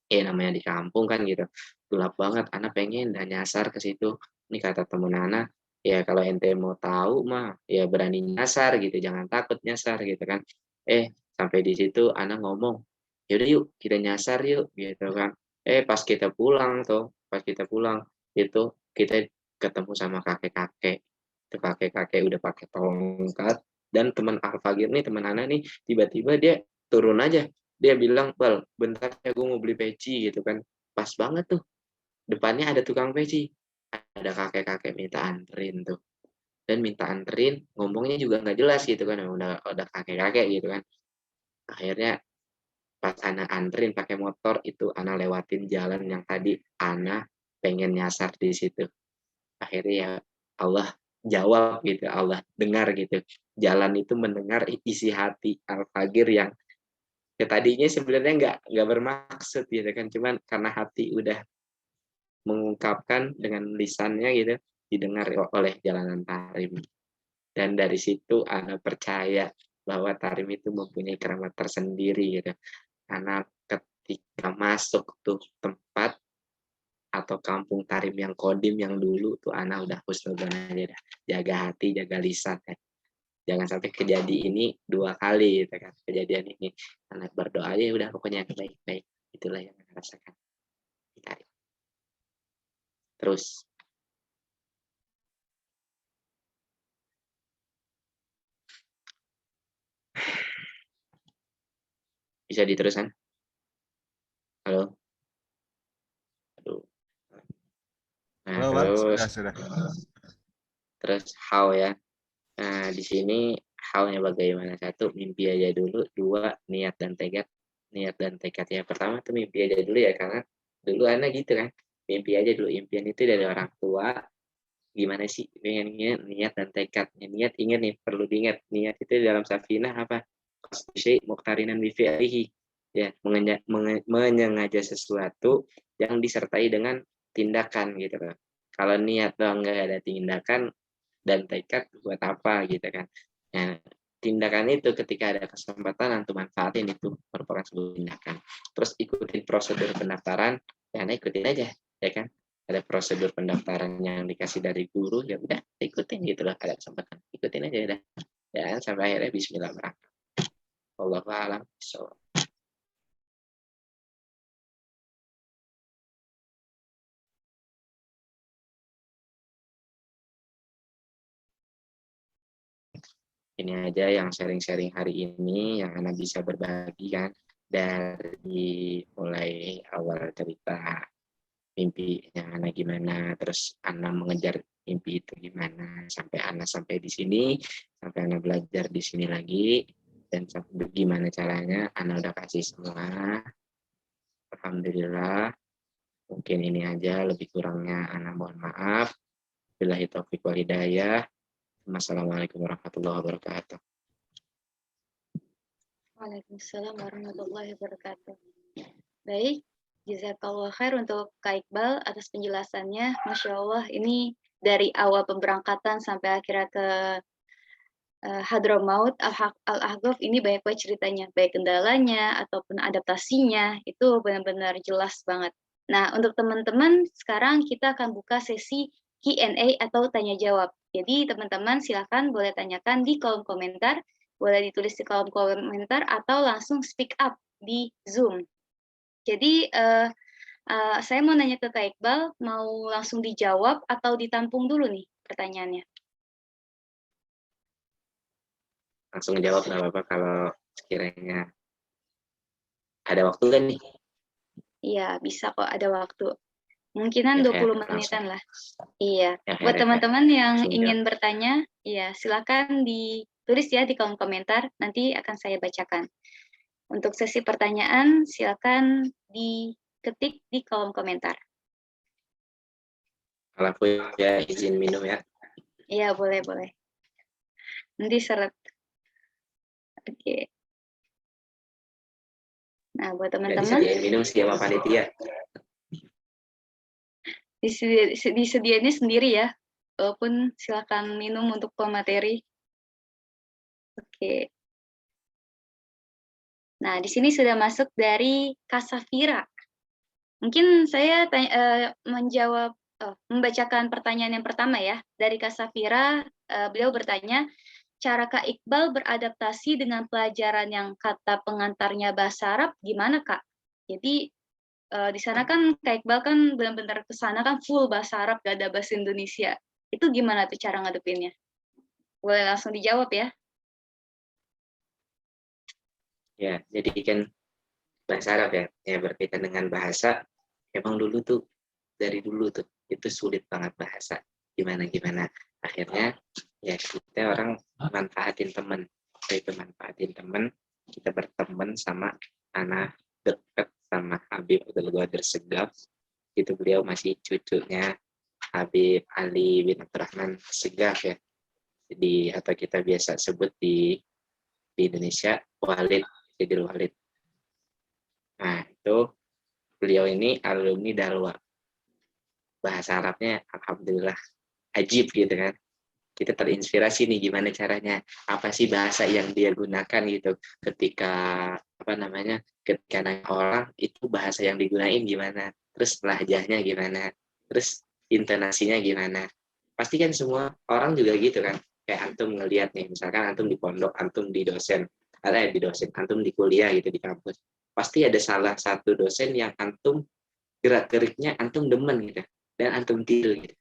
Namanya di kampung kan gitu, gelap banget, anak pengen dan nyasar ke situ. Ini kata temen anak, ya kalau ente mau tahu mah, ya berani nyasar gitu, jangan takut nyasar gitu kan. Sampai di situ anak ngomong, yaudah yuk kita nyasar yuk gitu kan. Pas kita pulang tuh, pas kita pulang itu kita ketemu sama kakek-kakek. Itu kakek-kakek udah pakai tongkat dan teman Al-Fagir nih, teman anak nih tiba-tiba dia turun aja. Dia bilang, "Bal, bentar ya gue mau beli peci," gitu kan. Pas banget tuh, depannya ada tukang peci. Ada kakek-kakek minta anterin tuh. Dan minta anterin, ngomongnya juga nggak jelas gitu kan, udah kakek-kakek gitu kan. Akhirnya pas Ana anterin pakai motor itu Ana lewatin jalan yang tadi Ana pengen nyasar di situ. Akhirnya ya Allah jawab gitu, Allah dengar gitu. Jalan itu mendengar isi hati Al-Fagir yang ya tadinya sebenarnya nggak bermaksud gitu kan, cuman karena hati udah mengungkapkan dengan lisannya gitu, didengar oleh jalanan Tarim. Dan dari situ Ana percaya bahwa Tarim itu mempunyai keramat tersendiri gitu. Karena ketika masuk tuh tempat atau kampung Tarim yang kodim yang dulu tuh Ana udah husnudzon aja dah. Jaga hati, jaga lisan ya. Jangan sampai kejadian ini 2 kali gitu kan. Kejadian ini Ana berdoa aja udah pokoknya yang baik-baik. Itulah yang Ana rasakan di Tarim. Terus bisa diteruskan? Halo? Aduh. Nah, Halo, Bal. terus Sudah. how ya. Nah, di sini how-nya bagaimana? 1, mimpi aja dulu. 2, niat dan tekad. Niat dan tekad ya. Pertama tuh mimpi aja dulu ya, karena dulu anak gitu kan. Mimpi aja dulu. Impian itu dari orang tua. Gimana sih pengennya niat dan tekad. Niat ingat nih, perlu diingat. Niat itu dalam safinah apa? Qasdu syai' muqtarinan bi fi'lihi. Ya, menyengaja sesuatu yang disertai dengan tindakan gitu kan. Kalau niat doang nggak ada tindakan, dan tekad buat apa gitu kan. Nah, tindakan itu ketika ada kesempatan antum manfaatin, itu merupakan sebuah tindakan. Terus ikutin prosedur pendaftaran, ya ikutin aja ya kan. Ada prosedur pendaftaran yang dikasih dari guru, ya udah ikutin gitu loh, ada kesempatan ikutin aja udah. Ya sampai akhirnya bismillah berangkat. Wallahu a'lam bishawab. Ini aja yang sharing-sharing hari ini yang Ana bisa berbagi kan, dari mulai awal cerita mimpinya Ana gimana, terus Ana mengejar mimpi itu gimana, sampai Ana sampai di sini, sampai Ana belajar di sini lagi, dan sampai gimana caranya Ana udah kasih semua. Alhamdulillah. Mungkin ini aja, lebih kurangnya Ana mohon maaf. Billahi taufiq wal hidayah. Wassalamualaikum warahmatullahi wabarakatuh. Waalaikumsalam warahmatullahi wabarakatuh. Baik, jazakallah khair untuk Kak Iqbal atas penjelasannya. Masya Allah, ini dari awal pemberangkatan sampai akhirnya ke Hadramaut, Al-Ahqaf, ini banyak banget ceritanya, baik kendalanya ataupun adaptasinya, itu benar-benar jelas banget. Nah, untuk teman-teman, sekarang kita akan buka sesi Q&A atau tanya jawab. Jadi teman-teman silakan boleh tanyakan di kolom komentar, boleh ditulis di kolom komentar atau langsung speak up di Zoom. Jadi saya mau nanya ke Kak Iqbal, mau langsung dijawab atau ditampung dulu nih pertanyaannya? Langsung jawab nggak apa-apa kalau sekiranya ada waktu kan nih. Iya, bisa kok, ada waktu. Mungkinan Ya, 20 langsung. menitan lah. Iya. Ya, Buat teman-teman yang langsung ingin bertanya, ya silakan ditulis ya di kolom komentar, nanti akan saya bacakan. Untuk sesi pertanyaan, silakan diketik di kolom komentar. Kalau aku ya izin minum ya. Iya, boleh. Nanti seret. Oke. Nah, buat teman-teman, Disediain minum sih sama panitia. disediainnya sendiri ya, walaupun silakan minum untuk pemateri. Oke. Nah, di sini sudah masuk dari Kasafira. Mungkin saya membacakan pertanyaan yang pertama ya. Dari Kasafira, beliau bertanya, cara Kak Iqbal beradaptasi dengan pelajaran yang kata pengantarnya bahasa Arab gimana, Kak? Jadi di sana kan Kak Iqbal kan benar-benar ke sana kan full bahasa Arab, gak ada bahasa Indonesia. Itu gimana tuh cara ngadepinnya? Boleh langsung dijawab ya. Ya, jadi kan bahasa Arab ya berkaitan dengan bahasa, emang dari dulu tuh itu sulit banget bahasa gimana akhirnya ya kita orang manfaatin teman, kita berteman sama anak dekat sama Habib Abdul Qadir Segaf, itu beliau masih cucunya Habib Ali bin Abdurrahman Segaf ya, jadi atau kita biasa sebut di Indonesia Walid, Sidil Walid. Nah, itu beliau ini alumni Dalwa. Bahasa Arabnya alhamdulillah ajib gitu kan. Kita terinspirasi nih gimana caranya, apa sih bahasa yang dia gunakan gitu ketika ketika nanya orang itu bahasa yang digunain gimana, terus lahjahnya gimana, terus intonasinya gimana. Pasti kan semua orang juga gitu kan, kayak antum ngelihat nih, misalkan antum di pondok, antum antum di kuliah gitu di kampus, pasti ada salah satu dosen yang antum gerak-geriknya antum demen gitu dan antum tiru gitu,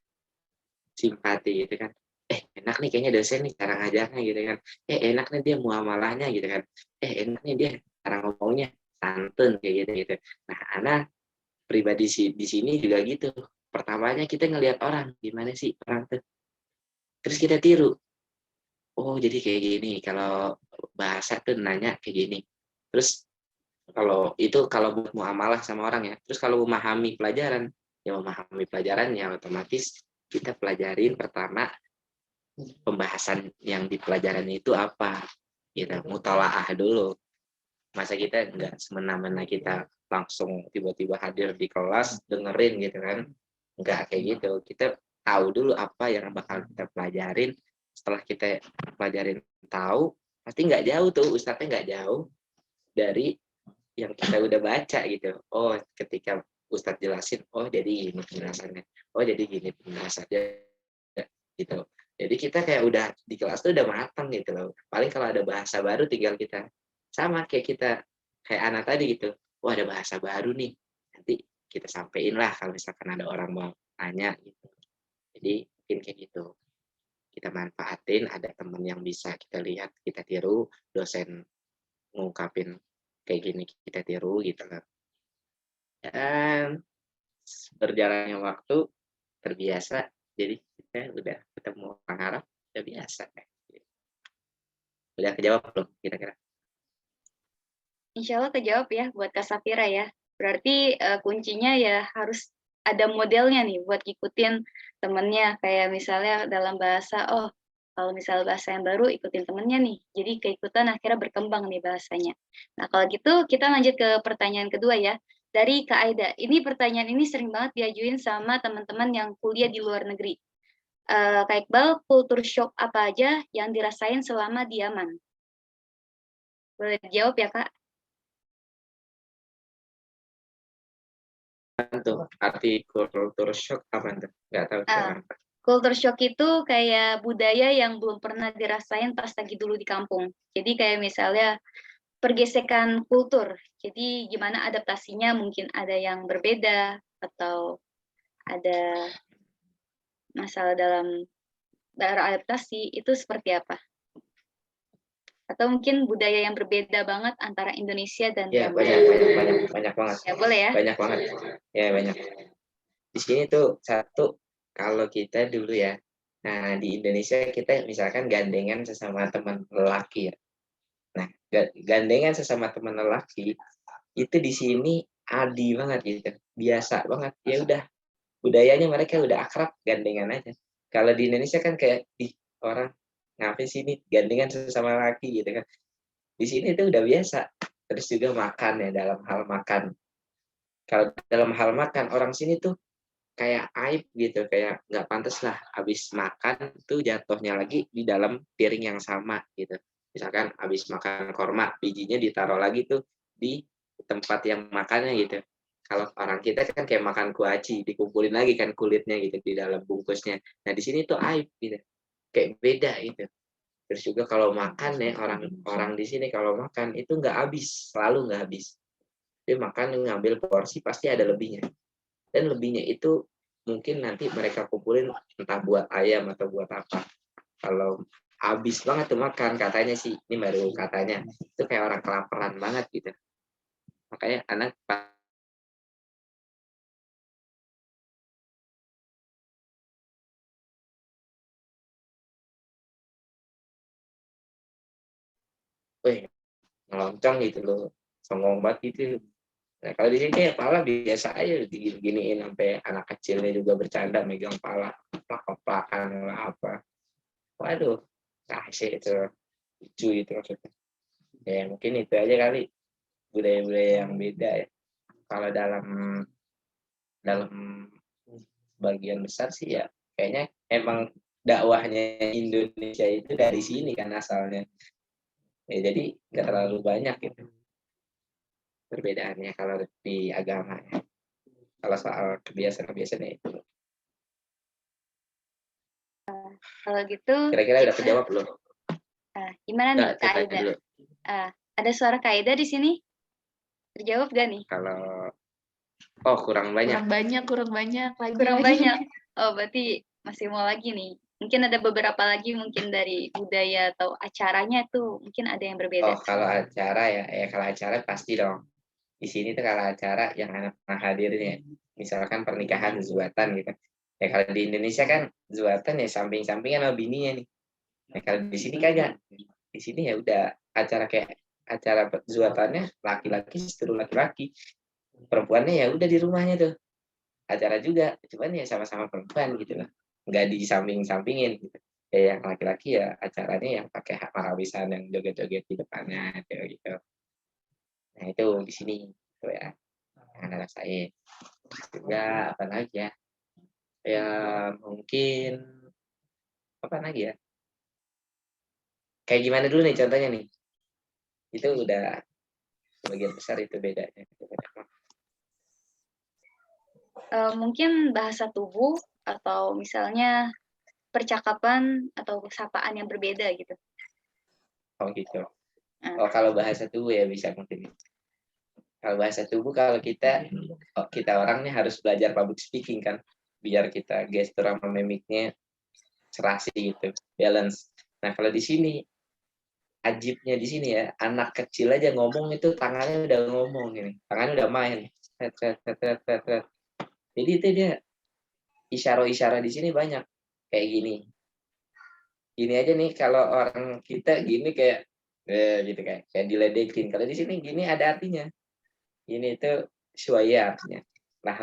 simpati gitu kan, enak nih kayaknya dosen nih cara ngajarnya gitu kan, enak nih dia muamalahnya gitu kan, enak nih dia cara ngomongnya santun kayak gitu. Nah, anak pribadi di sini juga gitu, pertamanya kita ngelihat orang gimana sih orang tuh, terus kita tiru, oh jadi kayak gini kalau bahasa tuh nanya kayak gini, terus kalau buat muamalah sama orang ya. Terus kalau memahami pelajaran ya otomatis kita pelajarin pertama pembahasan yang di pelajaran itu apa. Gitu, mutalaah dulu. Masa kita nggak semena-mena kita langsung tiba-tiba hadir di kelas dengerin gitu kan. Nggak kayak gitu. Kita tahu dulu apa yang bakal kita pelajarin. Setelah kita pelajarin tahu, pasti nggak jauh tuh, ustadznya nggak jauh dari yang kita udah baca gitu. Oh, ketika Ustadz jelasin, oh jadi ini penjelasannya. Oh, jadi gini penjelasannya gitu. Jadi kita kayak udah di kelas tuh udah matang gitu loh. Paling kalau ada bahasa baru tinggal kita sama kayak kita, kayak Ana tadi gitu, wah ada bahasa baru nih, nanti kita sampein lah kalau misalkan ada orang mau tanya gitu. Jadi mungkin kayak gitu, kita manfaatin ada teman yang bisa kita lihat, kita tiru, dosen ngungkapin kayak gini kita tiru gitu kan. Dan berjalannya waktu terbiasa, jadi kita udah ketemu orang Arab, udah biasa. Udah kejawab belum kira-kira? Insya Allah kejawab ya buat Kak Safira ya. Berarti kuncinya ya harus ada modelnya nih buat ngikutin temennya. Kayak misalnya dalam bahasa, oh kalau misal bahasa yang baru ikutin temennya nih. Jadi keikutan akhirnya berkembang nih bahasanya. Nah kalau gitu kita lanjut ke pertanyaan kedua ya. Dari Kak Aida. Ini pertanyaan ini sering banget diajuin sama teman-teman yang kuliah di luar negeri. Kak Iqbal, kultur shock apa aja yang dirasain selama di Yaman? Boleh dijawab ya Kak? Tuh arti culture shock apa tuh? Nggak tahu Ah, apa. culture shock itu kayak budaya yang belum pernah dirasain pas lagi dulu di kampung. Jadi kayak misalnya pergesekan kultur. Jadi gimana adaptasinya mungkin ada yang berbeda atau ada masalah dalam beradaptasi itu seperti apa? Atau mungkin budaya yang berbeda banget antara Indonesia dan Ya Yaman. banyak banget. Ya boleh ya? Banyak banget. Ya banyak. Di sini tuh satu, kalau kita dulu ya, nah di Indonesia kita misalkan gandengan sesama teman lelaki ya. Nah, gandengan sesama teman lelaki itu di sini adi banget gitu, biasa banget. Ya udah, budayanya mereka udah akrab gandengan aja. Kalau di Indonesia kan kayak orang ngapain sih ini gandengan sesama laki gitu kan. Di sini tuh udah biasa. Terus juga makan ya, dalam hal makan. Kalau dalam hal makan orang sini tuh kayak aib gitu, kayak nggak pantas lah habis makan tuh jatuhnya lagi di dalam piring yang sama gitu. Misalkan habis makan korma, bijinya ditaruh lagi tuh di tempat yang makannya gitu. Kalau orang kita kan kayak makan kuaci, dikumpulin lagi kan kulitnya gitu di dalam bungkusnya. Nah di sini tuh aib gitu, kayak beda gitu. Terus juga kalau makan ya, orang di sini kalau makan itu nggak habis, selalu nggak habis. Dia makan ngambil porsi pasti ada lebihnya. Dan lebihnya itu mungkin nanti mereka kumpulin entah buat ayam atau buat apa. Kalau habis banget tuh makan, katanya sih, ini baru katanya, itu kayak orang kelaparan banget gitu. Makanya anak, weh, ngeloncong gitu loh, songong banget gitu. Nah, kalau di sini ya pala biasa aja diginiin sampai anak kecilnya juga bercanda megang pala, plak-plakan lah apa. Waduh, kasih itu lucu itu maksudnya. Ya mungkin itu aja kali budaya-budaya yang beda ya. Kalau dalam dalam bagian besar sih ya kayaknya emang dakwahnya Indonesia itu dari sini kan asalnya. Ya, jadi nggak terlalu banyak gitu perbedaannya kalau di agama ya. Kalau soal kebiasaan-kebiasaan itu. Kalau gitu Kira-kira udah kejawab belum? gimana nih Nggak, Kak saya tanya Aida? dulu. Ada suara Kak Aida di sini? Terjawab gak nih? Kalau kurang banyak. Kurang banyak lagi. Kurang banyak. Oh, berarti masih mau lagi nih. Mungkin ada beberapa lagi mungkin dari budaya atau acaranya tuh mungkin ada yang berbeda. Kalau acara ya kalau acara pasti dong. Di sini tuh kalau acara yang anak pernah hadirnya, misalkan pernikahan zuatan gitu. Ya kalau di Indonesia kan zuatan ya samping-sampingan sama bininya nih. Nah kalau di sini kagak. Di sini ya udah acara kayak acara zuatannya laki-laki seteru laki-laki. Perempuannya ya udah di rumahnya tuh. Acara juga, cuman ya sama-sama perempuan gitu loh. Nggak di samping-sampingin gitu. Ya yang laki-laki ya acaranya yang pakai marawisan yang joget-joget di depannya gitu. Nah itu di sini tuh ya yang Anda rasain. Juga apa lagi ya? Ya mungkin apa lagi ya? Kayak gimana dulu nih contohnya nih? Itu udah sebagian besar itu bedanya. Mungkin bahasa tubuh atau misalnya percakapan atau sapaan yang berbeda gitu. Oh gitu. Oh, kalau bahasa tubuh ya bisa mungkin. Kalau bahasa tubuh, kalau kita orang nih harus belajar public speaking kan, biar kita gestur sama mimiknya serasi gitu, balance. Nah, kalau di sini ajibnya di sini ya, anak kecil aja ngomong itu tangannya udah ngomong ini, tangannya udah main. Tet, tet, tet, tet, tet, tet. Jadi itu dia isyara-isyara di sini banyak kayak gini. Gini aja nih kalau orang kita gini kayak gitu kayak diledekin. Kalau di sini gini ada artinya. Ini itu syuaya artinya. Lah,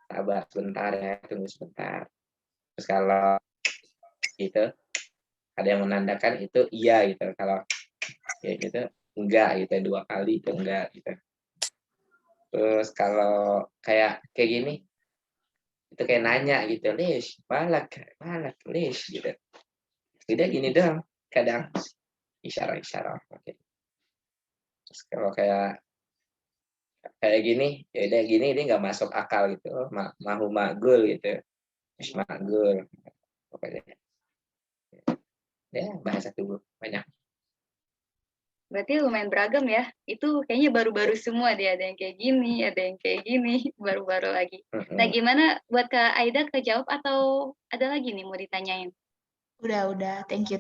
sabar sebentar ya, tunggu sebentar. Terus kalau itu ada yang menandakan itu iya gitu. Kalau kayak gitu enggak gitu, 2 kali itu enggak gitu. Terus kalau kayak gini itu kayak nanya gitu, "Lish, balak, balak, lish," gitu. Udah gini doang, kadang isyarat-isyarat. Oke. Terus kalau kayak gini, ya udah gini ini nggak masuk akal gitu. Oh, mahu magul gitu. Ish magul. Pokoknya ya bahasa tubuh banyak. Berarti lumayan beragam ya. Itu kayaknya baru-baru semua dia. Ada yang kayak gini, ada yang kayak gini, baru-baru lagi. Nah, gimana buat Kak Aida kejawab atau ada lagi nih mau ditanyain? Udah. Thank you.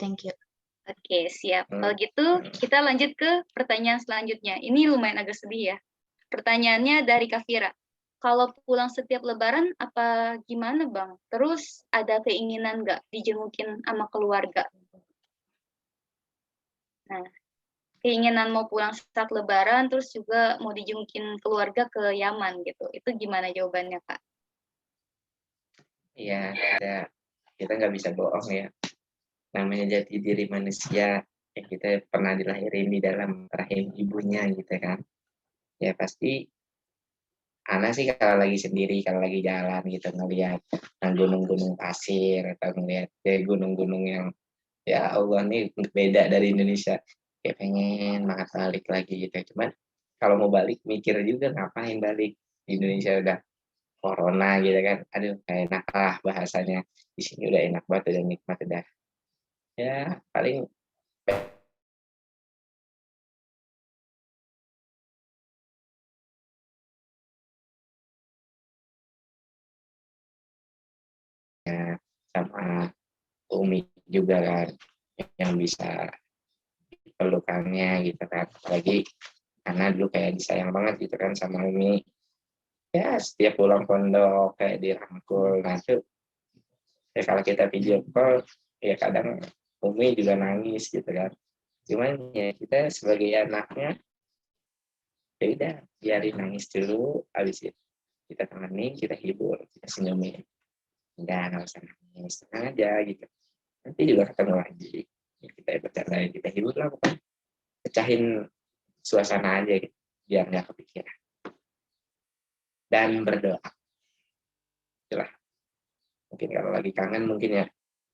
Oke, siap. Kalau gitu, kita lanjut ke pertanyaan selanjutnya. Ini lumayan agak sedih ya. Pertanyaannya dari Kak Fira. Kalau pulang setiap lebaran, apa gimana Bang? Terus ada keinginan nggak dijengukin sama keluarga? Nah, keinginan mau pulang saat lebaran, terus juga mau dijengukin keluarga ke Yaman gitu. Itu gimana jawabannya, Kak? Iya, kita nggak bisa bohong ya. Namanya jati diri manusia, ya kita pernah dilahirin di dalam rahim ibunya gitu kan. Ya pasti Ana sih kalau lagi sendiri, kalau lagi jalan gitu ngelihat gunung-gunung pasir atau ngelihat gunung-gunung yang ya Allah nih beda dari Indonesia, kayak pengen banget balik lagi gitu. Cuman kalau mau balik mikir juga ngapain balik, di Indonesia udah corona gitu kan, aduh gak enak lah bahasanya, di sini udah enak banget, udah nikmat, udah ya paling sama Umi juga kan yang bisa pelukannya gitu kan, apalagi karena dulu kayak disayang banget gitu kan sama Umi, ya setiap pulang pondok kayak dirangkul. Nah itu ya kalau kita video call ya kadang Umi juga nangis gitu kan, cuman ya kita sebagai anaknya ya udah biarin nangis dulu, habis itu kita temenin, kita hibur, kita senyumin, nggak usah nangis, tenang aja gitu, nanti juga ketemu lagi ya, kita bercanda, kita hibur lah, pokoknya pecahin suasana aja gitu, biar nggak kepikiran, dan berdoa itulah. Mungkin kalau lagi kangen mungkin ya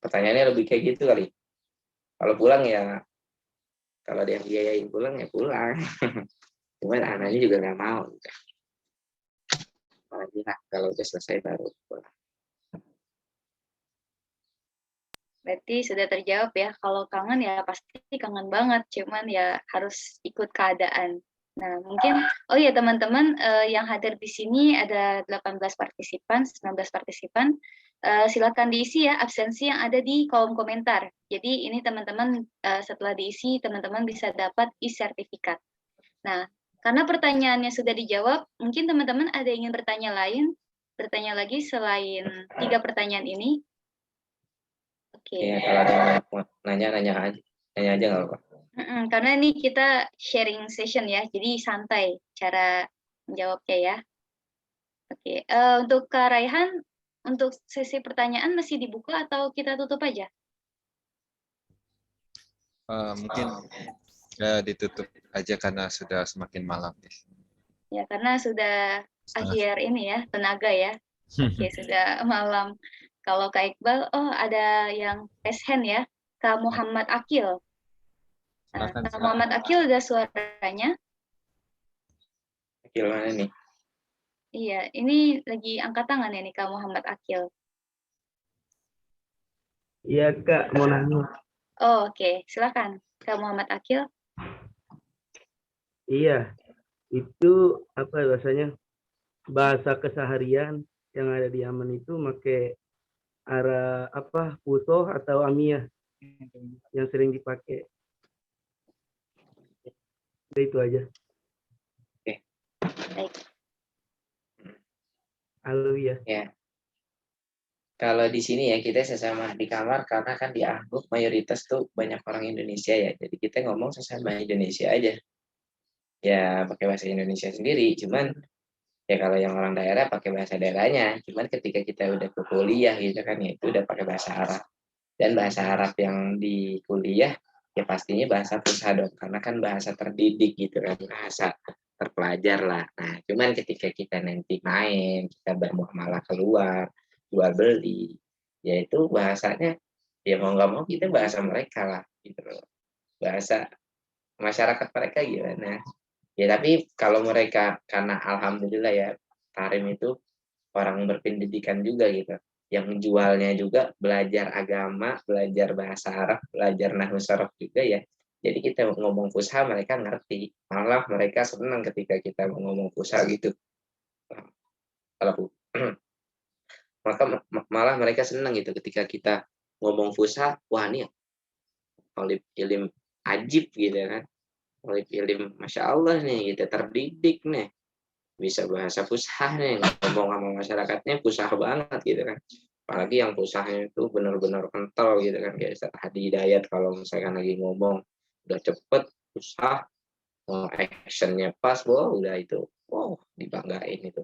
pertanyaannya lebih kayak gitu kali. Kalau pulang ya kalau ada yang biayain pulang ya pulang. Cuman anaknya juga nggak mau gitu. Apalagi lah kalau udah selesai baru pulang. Berarti sudah terjawab ya. Kalau kangen ya pasti kangen banget. Cuman ya harus ikut keadaan. Nah, mungkin, oh ya teman-teman yang hadir di sini ada 18 partisipan, 19 partisipan. Silakan diisi ya absensi yang ada di kolom komentar. Jadi ini teman-teman setelah diisi, teman-teman bisa dapat e-sertifikat. Nah, karena pertanyaannya sudah dijawab, mungkin teman-teman ada yang ingin bertanya lagi selain 3 pertanyaan ini. Oke. Ya kalau ada yang mau nanya aja nggak apa-apa. Karena ini kita sharing session ya, jadi santai cara menjawabnya ya. Oke, untuk Kak Raihan, untuk sesi pertanyaan masih dibuka atau kita tutup aja? Mungkin ya ditutup aja karena sudah semakin malam. Ya, karena sudah akhir ini ya, tenaga ya. Oke, sudah malam. Kalau Kak Iqbal, oh ada yang raise hand ya, Kak Muhammad Akil. Nah, Kak Muhammad Akil ada suaranya. Akil mana nih? Iya, ini lagi angkat tangan ya nih Kak Muhammad Akil. Iya Kak, mau nanya. Oh, oke, silakan. Kak Muhammad Akil. Iya, itu apa bahasanya? Bahasa keseharian yang ada di Yaman itu pakai arah apa? Fusoh atau amiyah yang sering dipakai. Udah itu aja. Baik. Halo ya. Ya. Kalau di sini ya kita sesama di kamar karena kan di Angguk mayoritas tuh banyak orang Indonesia ya. Jadi kita ngomong sesama Indonesia aja. Ya pakai bahasa Indonesia sendiri. Cuman ya kalau yang orang daerah pakai bahasa daerahnya. Cuman ketika kita udah ke kuliah gitu kan ya itu udah pakai bahasa Arab. Dan bahasa Arab yang di kuliah ya pastinya bahasa Fusha dong. Karena kan bahasa terdidik gitu kan. Bahasa terpelajar lah. Nah cuman ketika kita nanti main, kita bermuamalah keluar, jual beli, yaitu bahasanya ya mau nggak mau kita bahasa mereka lah gitu loh. Bahasa masyarakat mereka gimana ya, tapi kalau mereka karena alhamdulillah ya Karim itu orang berpendidikan juga gitu, yang jualnya juga belajar agama, belajar bahasa Arab, belajar nahwu sorof juga ya, jadi kita ngomong fusha mereka ngerti, malah mereka senang ketika kita ngomong fusha gitu. Kalau maka malah mereka senang gitu ketika kita ngomong fusha, wah ini oleh ilim ajib gitu kan, oleh ilim masya Allah nih kita terdidik nih, bisa bahasa fusha nih, ngomong sama masyarakatnya fusha banget gitu kan, apalagi yang fushanya itu benar-benar kental gitu kan, kayak Ustaz Hadi Hidayat kalau misalkan lagi ngomong udah cepet fusha, actionnya pas, wow udah itu, wow dibanggain itu.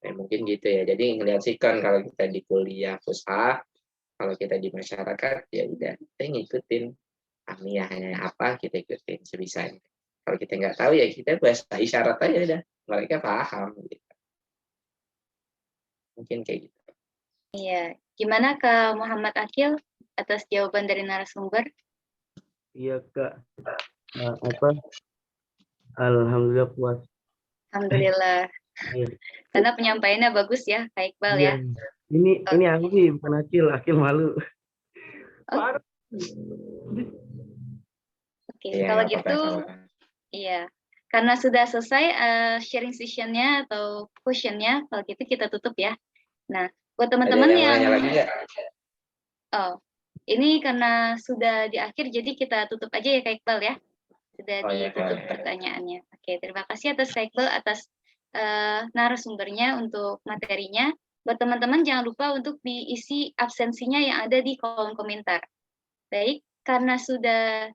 Mungkin gitu ya. Jadi ngelihat sih kan kalau kita di kuliah fusha, kalau kita di masyarakat ya udah kita ngikutin amiyahnya apa kita ikutin sebisanya. Kalau kita nggak tahu ya kita bahasa isyarat aja udah, mereka paham gitu. Mungkin kayak gitu. Iya. Gimana Kak Muhammad Akil atas jawaban dari narasumber? Iya Kak. Apa? Alhamdulillah puas. Alhamdulillah. Iya. Karena penyampaiannya bagus ya, Kak Iqbal ya. Ini aku sih bukan Akil malu. Oke, Iya, kalau nggak gitu, apa-apa. iya. Karena sudah selesai sharing session-nya atau question-nya, kalau gitu kita tutup ya. Nah, buat Ada teman-teman yang mau yang, nanya lagi nggak? oh, ini karena sudah di akhir, jadi kita tutup aja ya Kak Iqbal ya. Sudah Oh ya, ditutup pertanyaannya. Oke, terima kasih atas Kak Iqbal atas narasumbernya untuk materinya. Buat teman-teman jangan lupa untuk diisi absensinya yang ada di kolom komentar. Baik, karena sudah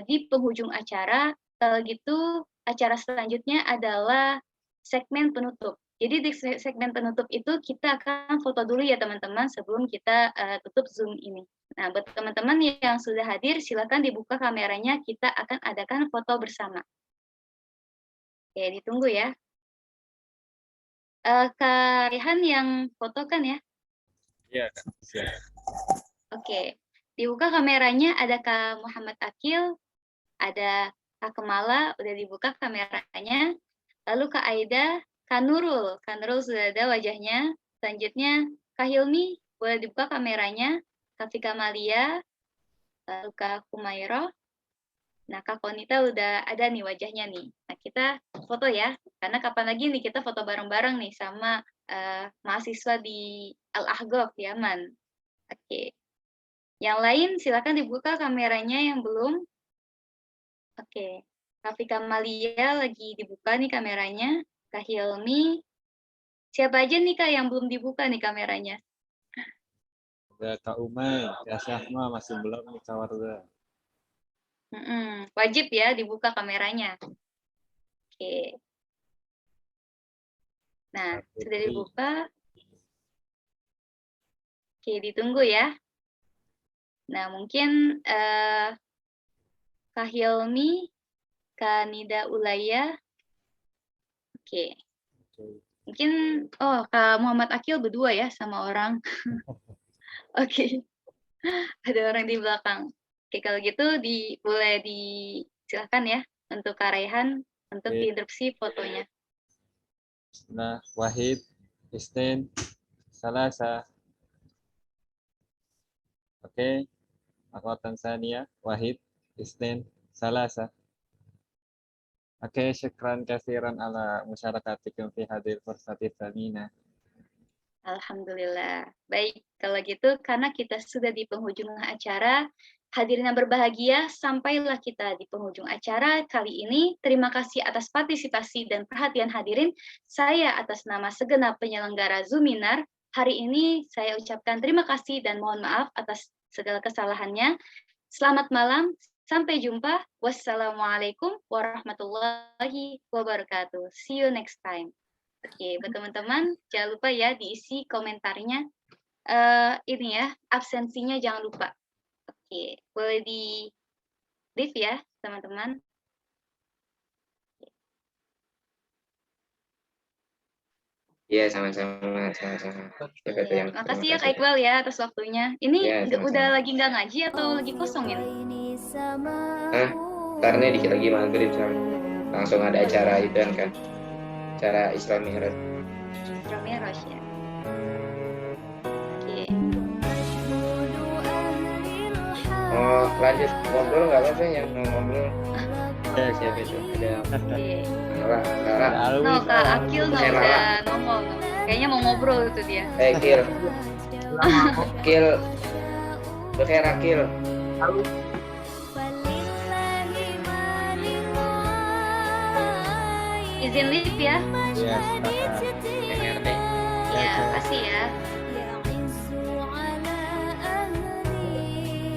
di penghujung acara, kalau gitu acara selanjutnya adalah segmen penutup. Jadi di segmen penutup itu kita akan foto dulu ya teman-teman sebelum kita tutup Zoom ini. Nah, buat teman-teman yang sudah hadir, silakan dibuka kameranya, kita akan adakan foto bersama. Oke, ditunggu ya. Kak Rehan yang foto kan ya? Iya, siap. Oke, dibuka kameranya, ada Kak Muhammad Akil, ada Kak Kemala, udah dibuka kameranya. Lalu Kak Aida, Kak Nurul sudah ada wajahnya. Selanjutnya Kak Hilmi, boleh dibuka kameranya. Kak Fika Malia, lalu Kak Humairo. Nah, Kak Konita udah ada nih wajahnya nih. Nah, kita foto ya, karena kapan lagi nih kita foto bareng-bareng nih sama mahasiswa di Al-Ahqaf, Yaman. Oke. Yang lain silakan dibuka kameranya yang belum. Oke. Kak Fika Malia lagi dibuka nih kameranya. Kak Hilmi. Siapa aja nih Kak yang belum dibuka nih kameranya? Ada Kak Umay, Kak Syahma masih belum nih Kak Warza. Wajib ya dibuka kameranya. Oke. Nah, sudah dibuka. Oke, ditunggu ya. Nah, mungkin Kak Hilmi, Kak Nida Ulaya. Oke. Mungkin, Kak Muhammad Akil berdua ya sama orang. Oke. Ada orang di belakang. Oke, kalau gitu boleh silakan ya untuk Kak Raihan untuk diinterupsi fotonya. Nah, Wahid, Isnin, Salasa. Oke, Akhwat Tanzania, Wahid. اثنين ثلاثة. Oke, syukran kasiran ala musyarakatikum fi hadil fursati tsamina. Alhamdulillah. Baik, kalau gitu karena kita sudah di penghujung acara, hadirin yang berbahagia, sampailah kita di penghujung acara kali ini. Terima kasih atas partisipasi dan perhatian hadirin. Saya atas nama segenap penyelenggara Zoominar, hari ini saya ucapkan terima kasih dan mohon maaf atas segala kesalahannya. Selamat malam, sampai jumpa. Wassalamualaikum warahmatullahi wabarakatuh. See you next time. Oke, buat teman-teman, jangan lupa ya diisi komentarnya. Ini ya, absensinya jangan lupa. Oke, boleh di-leave ya, teman-teman. Iya, sama-sama. Siapa tuh yang Makasih ya terima Kak Iqbal ya atas waktunya. Ini Iya, sama-sama. udah lagi nggak ngaji atau lagi kosong ini? Hah? Ntar nih dikit lagi maghrib langsung ada acara itu kan, acara Isra Mi'raj. Isra Mi'raj ya. Oke. Oh, lanjut ngobrol nggak apa-apa yang mau ngobrol? Oke, Siapa itu? Ada Oke. Lara. No, Kak Akil no, Eh, Lala. udah nongol. No. Kayaknya mau ngobrol itu dia. Kil. Bekir Akil. Izin live ya. Ya, silakan. Dengar nih. Ya, kasih ya.